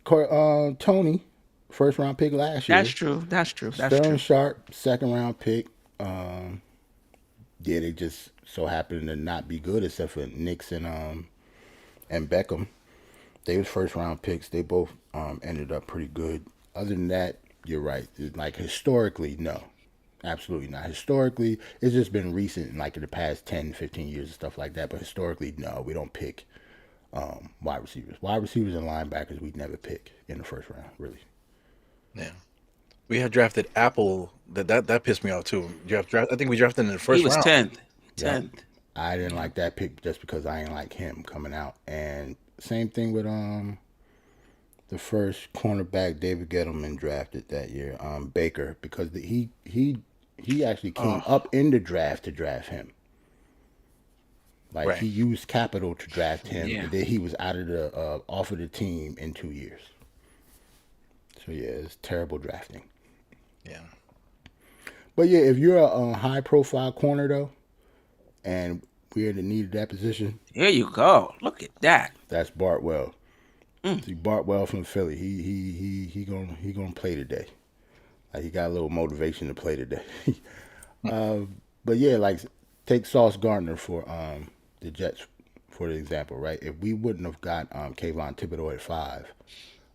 Tony, first round pick last year. That's true. That's true. That's Sterling true. Sharp, second round pick. Yeah, they just so happened to not be good except for Knicks and Beckham. They was first round picks. They both ended up pretty good. Other than that, you're right. Like historically, no. Absolutely not. Historically, it's just been recent, like in the past 10, 15 years and stuff like that. But historically, no, we don't pick wide receivers. Wide receivers and linebackers, we never pick in the first round, really. Yeah. We had drafted Apple. That pissed me off too. I think we drafted in the first He was round. 10th. Yeah. 10th. I didn't like that pick just because I didn't like him coming out. And same thing with the first cornerback David Gettleman drafted that year, Baker, because he actually came up in the draft to draft him. Like Right. he used capital to draft him, Yeah. and then he was out of the off of the team in 2 years. So yeah, it's terrible drafting. Yeah. But yeah, if you're a high profile corner though, and we're in the need of that position, There you go. Look at that. that's Bartwell. See Bartwell from Philly. He gonna play today. Like he got a little motivation to play today. But yeah, like take Sauce Gardner for the Jets for the example, right? If we wouldn't have got Kayvon Thibodeau at 5,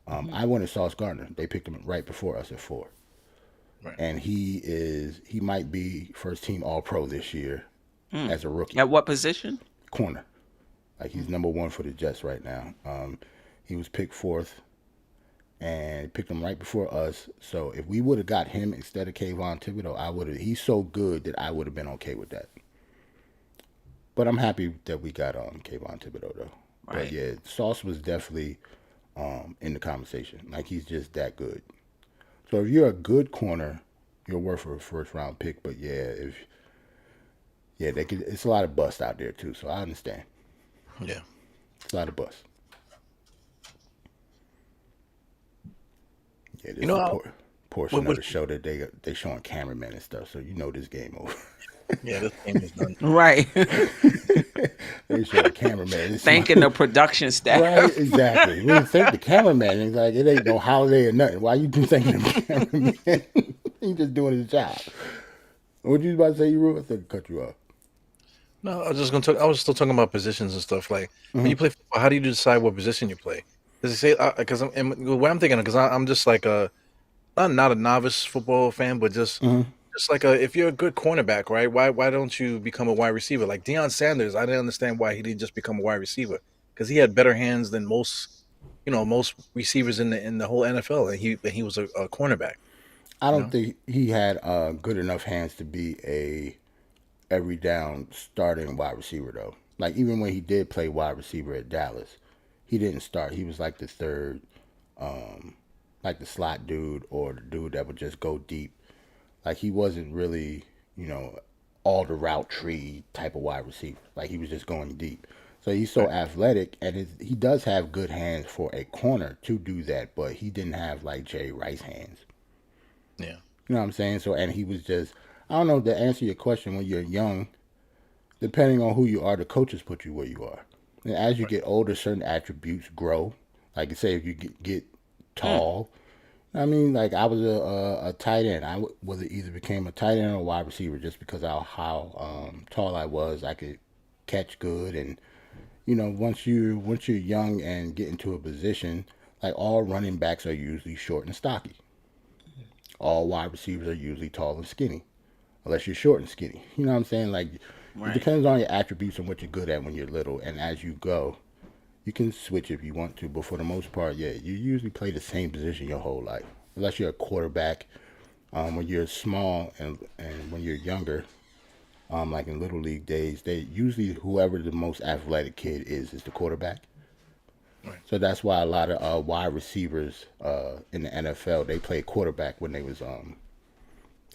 I wanted Sauce Gardner. They picked him right before us at 4. Right. And he might be first team All Pro this year as a rookie. At what position? Corner. Like he's number 1 for the Jets right now. He was picked 4th and picked him right before us. So if we would have got him instead of Kayvon Thibodeau, he's so good that I would have been okay with that. But I'm happy that we got Kayvon Thibodeau though. But Right. yeah, Sauce was definitely in the conversation. Like he's just that good. So if you're a good corner, you're worth a first round pick. But yeah, it's a lot of bust out there too. So I understand. Yeah. It's a lot of bust. Yeah, this You know is a how- portion what- of the show that they showing cameramen and stuff. So you know this game over. Yeah. This game is done. Right. They show the cameraman. It's Thanking the production staff. Right, exactly. We thank the cameraman. It's like it ain't no holiday or nothing. Why you thanking the cameraman? He just doing his job. What you about to say, you Ru? I said cut you off. No, I was just gonna talk. I was still talking about positions and stuff. Like when you play football, how do you decide what position you play? Does it say? Because what I'm thinking, because I'm just like not a novice football fan, but just like if you're a good cornerback, right? Why don't you become a wide receiver? Like Deion Sanders, I didn't understand why he didn't just become a wide receiver because he had better hands than most receivers in the whole NFL, and he was a cornerback. I don't think he had good enough hands to be a every down starting wide receiver though. Like even when he did play wide receiver at Dallas, he didn't start. He was like the third, like the slot dude or the dude that would just go deep. Like he wasn't really, all the route tree type of wide receiver. Like he was just going deep. So he's so athletic, and he does have good hands for a corner to do that. But he didn't have like Jerry Rice hands. Yeah. You know what I'm saying? So, and he was just, I don't know, to answer your question, when you're young, depending on who you are, the coaches put you where you are. And as you get older, certain attributes grow. Like, say, if you get tall, I mean, like, I was a tight end. I either became a tight end or a wide receiver just because of how tall I was. I could catch good. And, once you're young and get into a position, Like all running backs are usually short and stocky. All wide receivers are usually tall and skinny, unless you're short and skinny. You know what I'm saying? Like it Right. depends on your attributes and what you're good at when you're little, and as you go, you can switch if you want to. But for the most part, yeah, you usually play the same position your whole life, unless you're a quarterback. When you're small and when you're younger, like in little league days, they usually whoever the most athletic kid is the quarterback. Right. So that's why a lot of wide receivers in the NFL they played quarterback when they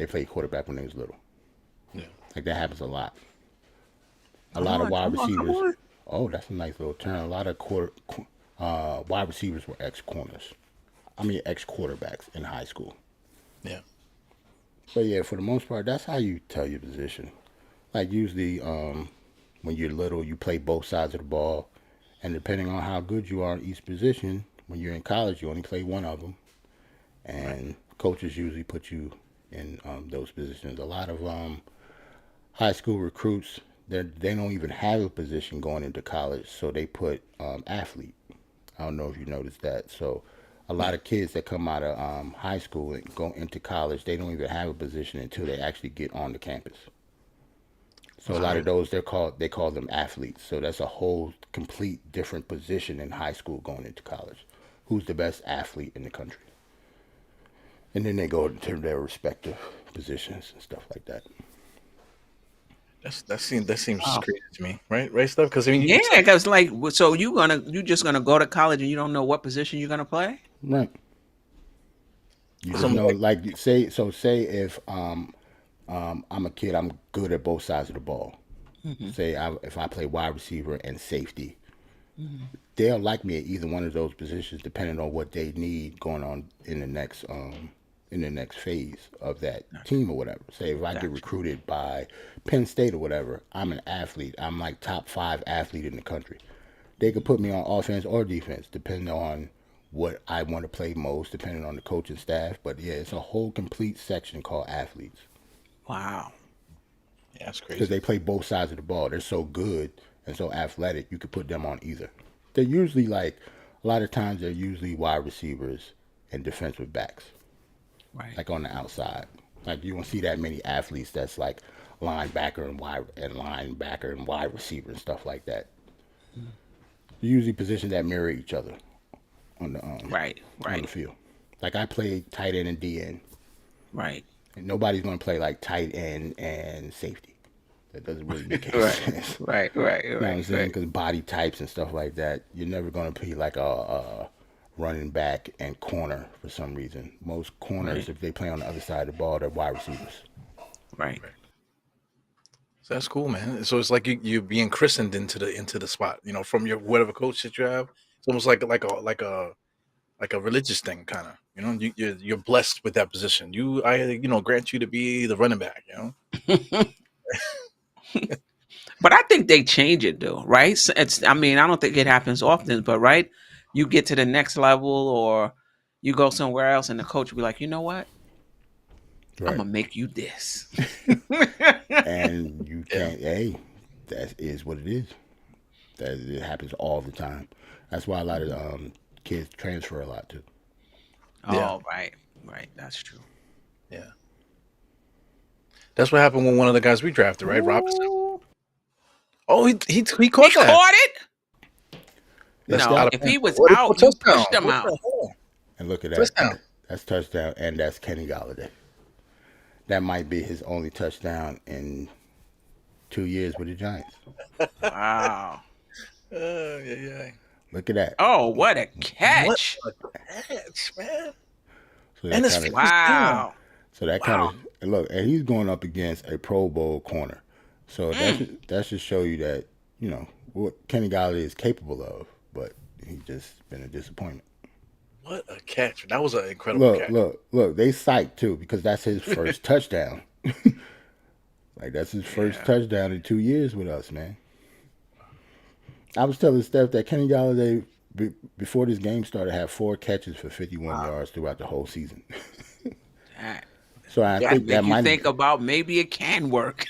played quarterback when they was little. Yeah. Like that happens a lot. A Come lot of on, wide come on, come receivers. on. Oh, that's a nice little turn. A lot of wide receivers were ex corners. I mean ex quarterbacks in high school. Yeah. But yeah, for the most part, that's how you tell your position. Like usually, when you're little, you play both sides of the ball, and depending on how good you are in each position, when you're in college, you only play one of them, and coaches usually put you in those positions. A lot of high school recruits, they don't even have a position going into college, so they put athlete. I don't know if you noticed that. So a lot of kids that come out of high school and go into college, they don't even have a position until they actually get on the campus. So a That's lot of crazy. those they call them athletes. So that's a whole complete different position in high school going into college. Who's the best athlete in the country? And then they go into their respective positions and stuff like that. That seems Wow. crazy to me, right? Right stuff. Because I mean, Yeah, because like, so you just gonna go to college and you don't know what position you're gonna play? Right. You just some know, like say if I'm a kid, I'm good at both sides of the ball. Hmm. If I play wide receiver and safety, Hmm. they'll like me at either one of those positions, depending on what they need going on in the next phase of that team or whatever. Say if I get Gotcha. recruited by Penn State or whatever, I'm an athlete. I'm like top 5 athlete in the country. They could put me on offense or defense, depending on what I want to play most, depending on the coaching staff. But yeah, it's a whole complete section called athletes Wow. yeah, that's because crazy. they play both sides of the ball. They're so good and so athletic. You could put them on either. They're usually like a lot of times they're usually wide receivers and defensive backs, Right. like on the outside. Like you don't see that many athletes that's like linebacker and wide receiver and stuff like that. Usually positions that mirror each other on Right. the Right. field. Like I play tight end and D end, Right. and nobody's gonna play like tight end and safety. That doesn't really make any Right. sense. Right. Right. You know what I'm Right. saying? Right. Because body types and stuff like that, you're never gonna be like a running back and corner for some reason. Most corners, Right. if they play on the other side of the ball, they're wide receivers. Right. So that's cool, man. So it's like you being christened into the spot, from your whatever coach that you have. It's almost like a religious thing, kind of. You're blessed with that position. I grant you to be the running back. But I think they change it though, right? I mean, I don't think it happens often, but right, you get to the next level or you go somewhere else, and the coach will be like, you know what? I'm Right. gonna make you this. And you Yeah. can't. Hey, that is what it is. That it happens all the time. That's why a lot of kids transfer a lot too. Yeah. Oh, right, right. That's true. Yeah. That's what happened with one of the guys we drafted, right? Robinson. Ooh, Oh, he he caught that. caught it. That's No, Out that. of if he was What a out, you touchdown. pushed him What out. the hell? And look at that. Touchdown. That's touchdown, and that's Kenny Galladay. That might be his only touchdown in 2 years with the Giants. Wow. Yeah. Look at that. Oh, what a What catch! a catch, man. So And that his kind feet of was down. Wow. so that Wow. kind of look, and he's going up against a Pro Bowl corner. So that should show you that what Kenny Galladay is capable of, but he's just been a disappointment. What a catch. That was an incredible catch. Look. They psyched too because that's his first touchdown. Like that's his first Yeah. touchdown in 2 years with us, man. I was telling Steph that Kenny Galladay before this game started had 4 catches for 51 yards throughout the whole season. That, So I that think that make you might think about maybe it can work.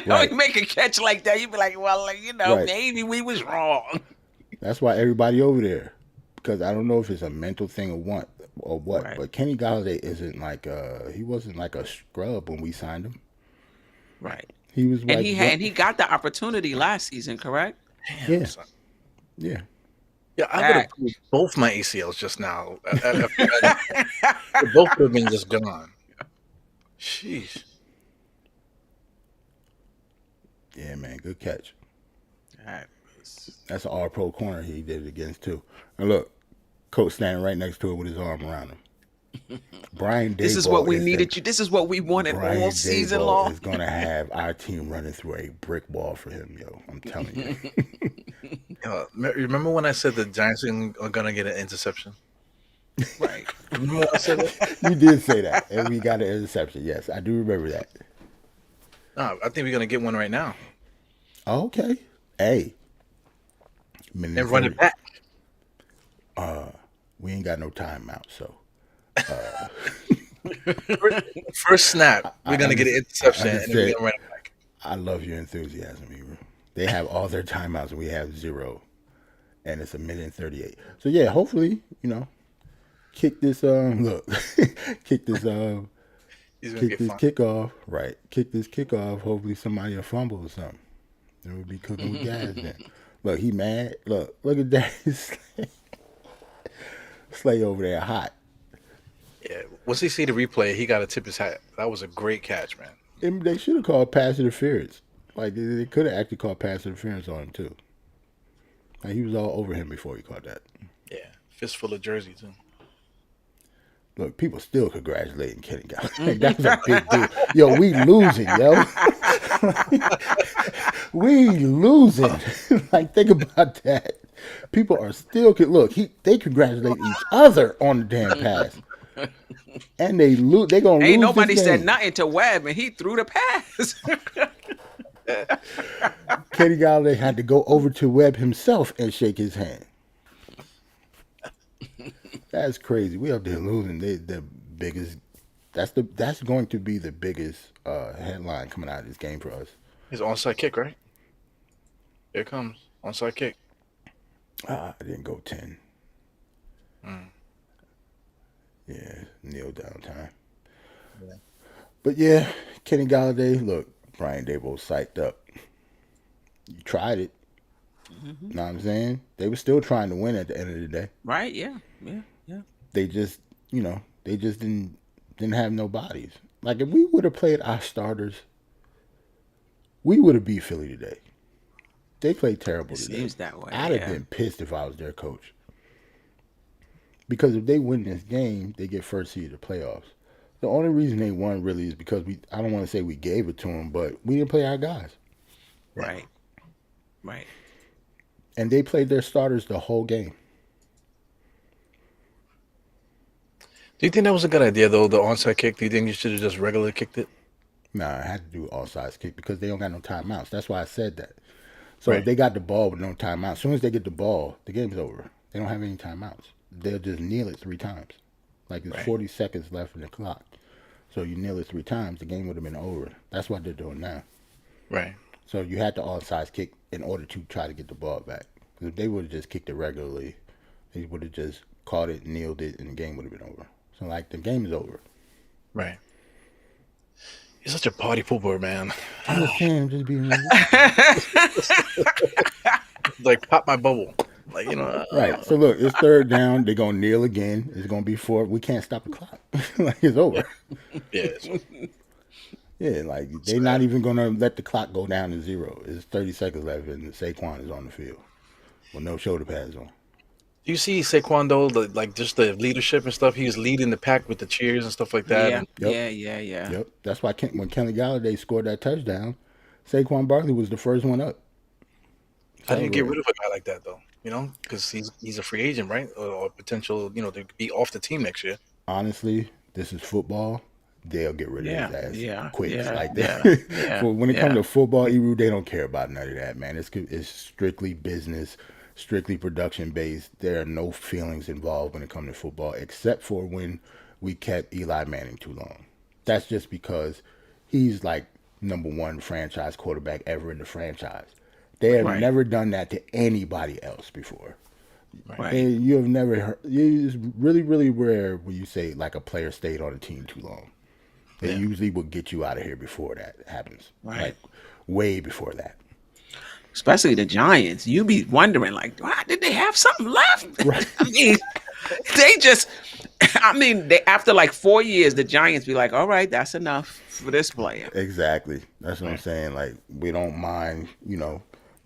Right. You make a catch like that, you'd be like, well, Right. maybe we was wrong. that's why everybody over there because I don't know if it's a mental thing or what, Right. but Kenny Galladay isn't like he wasn't like a scrub when we signed him. Right. He was And like, he got the opportunity last season, correct? Damn, yeah, son. yeah. Yeah, I would have That pulled both my ACLs just now. Both would have been just gone. Sheesh. Yeah, man, good catch. that was- That's an all-pro corner he did it against too. And look, coach standing right next to him with his arm around him. Brian Dayball This is what we is needed you. This is what we wanted Brian all season Dayball long. is gonna have our team running through a brick wall for him, yo. I'm telling you. Remember when I said the Giants are gonna get an interception? Right. Remember when I said that? You did say that, and we got an interception. Yes, I do remember that. No, I think we're gonna get one right now Okay. Hey. and run it back. We ain't got no timeout, so First snap, we're gonna get an interception I and then we're understand. gonna run it back. I love your enthusiasm, Ebro. They have all their timeouts and we have 0. And it's 1:38. So yeah, hopefully, kick this look. kick this He's gonna kick get this fun. kickoff. Right. Kick this kickoff. Hopefully somebody will fumble or something. Then we'll be cooking with gas then. Look, he mad. Look at that. Slay over there hot. Yeah. Once he see the replay, he got to tip his hat. That was a great catch, man. And they should have called pass interference. Like they could have actually called pass interference on him too. Like he was all over him before he caught that. Yeah. Fistful of jersey too. Look, people still congratulating Kenny Galladay. That's a big deal. Yo, we losing, yo. We losing. Like, think about that. People are still look. They congratulate each other on the damn pass, and they lose. They gonna Ain't lose. nobody this said game. nothing to Webb, and he threw the pass. Kenny Galladay had to go over to Webb himself and shake his hand. That's crazy. We up there losing. The biggest. That's going to be the biggest headline coming out of this game for us. It's onside kick, right? Here it comes. Onside kick. I didn't go 10. Yeah, kneel down time. Yeah. But yeah, Kenny Galladay, look, Brian Daboll psyched up. You tried it. Know what I'm saying? They were still trying to win at the end of the day. Right? Yeah. Yeah. Yeah. They just, they just didn't have no bodies. Like if we would have played our starters, we would have beat Philly today. They played terrible It today. seems that way. I'd have Yeah. been pissed if I was their coach. Because if they win this game, they get first seed of the playoffs. The only reason they won really is because I don't want to say we gave it to them, but we didn't play our guys. Right. Right. And they played their starters the whole game. Do you think that was a good idea though? The onside kick. Do you think you should have just regularly kicked it? Nah, I had to do all sides kick because they don't got no timeouts. That's why I said that. So Right. if they got the ball with no timeouts, as soon as they get the ball, the game's over. They don't have any timeouts. They'll just kneel it 3 times. Like it's Right. 40 seconds left in the clock. So you kneel it 3 times, the game would have been over. That's what they're doing now. Right. So you had to all sides kick in order to try to get the ball back. Because if they would have just kicked it regularly, they would have just caught it, kneeled it, and the game would have been over. So like the game is over. Right. You're such a party pooper, man. I'm just saying, I'm just being Like pop my bubble. Like right. So look, it's 3rd down. They're gonna kneel again. It's gonna be 4. We can't stop the clock. Like it's over. Yeah. Yeah, like they're not even gonna let the clock go down to 0. It's 30 seconds left, and Saquon is on the field with no shoulder pads on. Do you see Saquon though? Like just the leadership and stuff. He was leading the pack with the cheers and stuff like that. Yeah. And Yep. Yeah. Yep. That's why when Kenny Galladay scored that touchdown, Saquon Barkley was the first one up. how do you get rid of a guy like that though? Because he's a free agent, right? Or potential, to be off the team next year. Honestly, this is football. They'll get rid of Yeah, his ass yeah, quick yeah, like yeah, that. yeah, But when it comes yeah. to football, Eru, they don't care about none of that, man. It's strictly business, strictly production based. There are no feelings involved when it comes to football, except for when we kept Eli Manning too long. That's just because he's like #1 franchise quarterback ever in the franchise. They have Right. never done that to anybody else before. Right. And you have never heard. It's really, really rare when you say like a player stayed on a team too long. They Yeah. usually will get you out of here before that happens. Right. Like way before that. Especially the Giants. You be wondering, like, wow, did they have something left? Right. I mean, they just, I mean, they after like 4 years, the Giants be like, all right, that's enough for this player. Exactly. That's what I'm saying. Like we don't mind,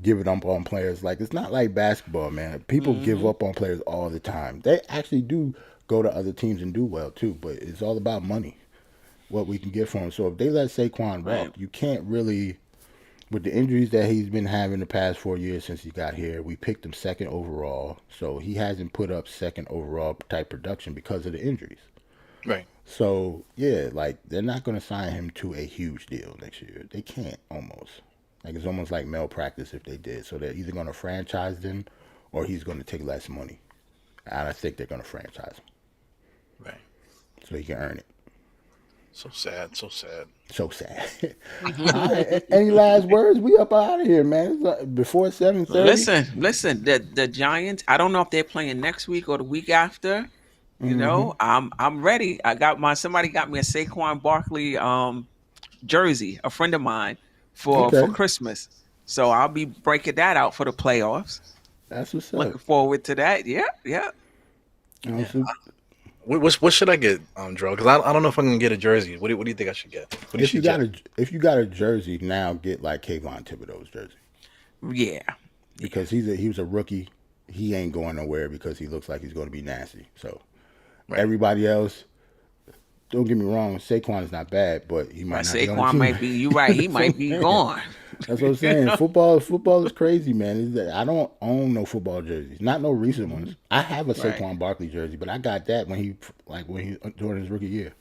giving up on players. Like it's not like basketball, man. People give up on players all the time. They actually do go to other teams and do well too, but it's all about money. What we can get from him. So if they let Saquon walk, Right. you can't really with the injuries that he's been having the past 4 years since he got here, we picked him second overall. So he hasn't put up second overall type production because of the injuries. Right. So yeah, like they're not going to sign him to a huge deal next year. They can't almost. Like it's almost like malpractice if they did. So they're either going to franchise him or he's going to take less money. And I think they're going to franchise him Right. so he can earn it. So sad. So sad. So sad. All right, any last words? We up out of here, man. It's before 7:30. Listen. The Giants. I don't know if they're playing next week or the week after. You know, I'm ready. Somebody got me a Saquon Barkley jersey, a friend of mine, for Okay. Christmas. So I'll be breaking that out for the playoffs. That's what's Looking up. forward to that. Yeah. So What should I get, Dro? Because I don't know if I'm gonna get a jersey. What do you think I should get? What do you if you suggest? got a jersey now, get like Kayvon Thibodeau's jersey Yeah. because he was a rookie. He ain't going nowhere because he looks like he's going to be nasty. So Right. everybody else, don't get me wrong, Saquon is not bad, but he might But not be on the Saquon team. might be, you're right, he might be gone. That's what I'm saying. Football is crazy, man. I don't own no football jerseys, not no recent ones. I have a Right. Saquon Barkley jersey, but I got that when he during his rookie year.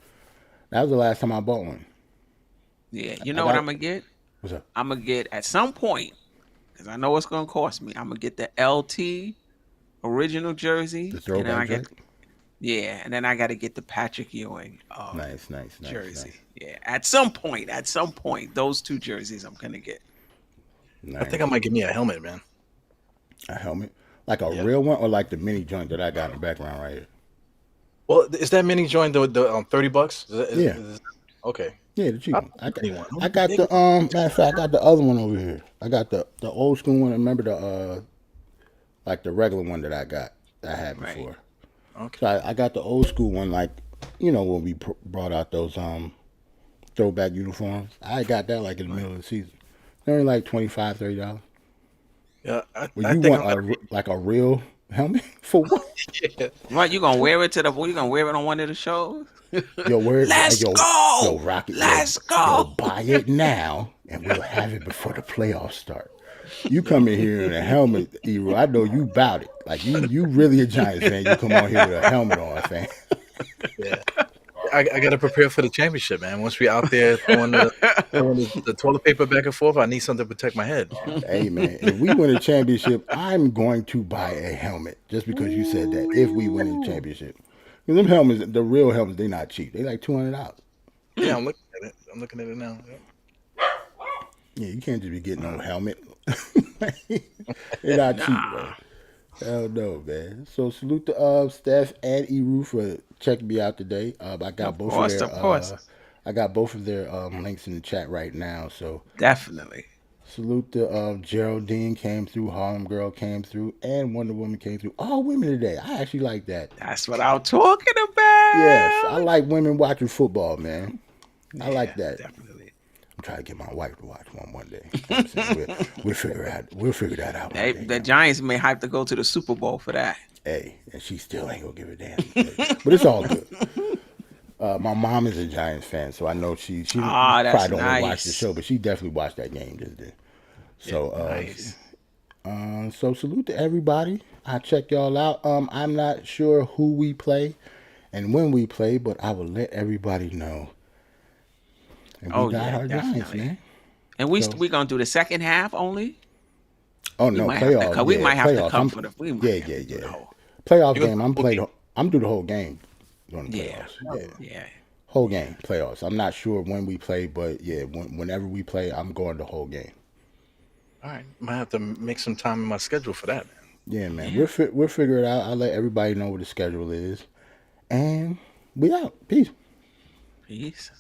That was the last time I bought one. Yeah. You know what got- I'm going to get? What's up? I'm going to get at some point, because I know it's going to cost me, I'm going to get the LT original jersey. The and then I throwback get, jersey? yeah. And then I got to get the Patrick Ewing Nice. jersey. Nice. Yeah. At some point, those two jerseys I'm going to get. I think I might give me a helmet, man. A helmet, like a Yeah. real one, or like the mini joint that I got in the background right here. Well, is that mini joint the $30? Yeah. Okay. Yeah, the cheap I one. don't need one. I got the matter of fact, I got the other one over here. I got the old school one. Remember the like the regular one that I had Right. before. Okay. So I got the old school one, like when we brought out those throwback uniforms. I got that like in the middle of the season. They're only like $25-$30. Yeah. I Well, you think want like a real helmet for what? What, you going to wear it you going to wear it on one of the shows? Yo, where? Let's yo, go! Yo, Rocket. Let's yo, go! Yo, buy it now, and we'll have it before the playoffs start. You come in here in a helmet, Ero. I know you bout it. Like you really a Giants fan. You come on here with a helmet on, fan. Yeah. I got to prepare for the championship, man. Once we out there throwing the toilet paper back and forth, I need something to protect my head. Hey man, if we win a championship, I'm going to buy a helmet just because you said that. If we win a championship, because them helmets, the real helmets, they're not cheap. They like $200. Yeah, I'm looking at it. I'm looking at it now. Yeah. Yeah, you can't just be getting no helmet. They're not cheap, man. Hell no, man. So salute to Steph and Eru for checking me out today. I got both of their of course. I got both of their links in the chat right now. So Definitely. salute to Geraldine came through, Harlem Girl came through, and Wonder Woman came through. All women today. I actually like that. That's what I'm talking about. Yes, I like women watching football, man. I like that. Definitely. I'm trying to get my wife to watch one day. You know what I'm saying? We'll figure that out. Hey, one day. the Giants may have to go to the Super Bowl for that. Hey, and she still ain't gonna give a damn. But it's all good. My mom is a Giants fan, so I know she That's probably don't wanna watch the nice. show, but she definitely watched that game just then. So Nice. so salute to everybody. I'll check y'all out. I'm not sure who we play and when we play, but I will let everybody know. And we Oh, got yeah, our Giants, definitely. man. And we gonna do the second half only. Oh no, might have to playoffs. come- we yeah, might have to playoffs. come I'm- for the- we might yeah, have yeah, to do the yeah. whole- Playoff You go game. I'm through the whole game during the Yeah. playoffs. Yeah. Yeah. Whole game, playoffs. I'm not sure when we play, but yeah, whenever we play, I'm going the whole game. All right. Might have to make some time in my schedule for that, man. Yeah, man. Yeah. We'll figure it out. I'll let everybody know what the schedule is, and we out. Peace. Peace.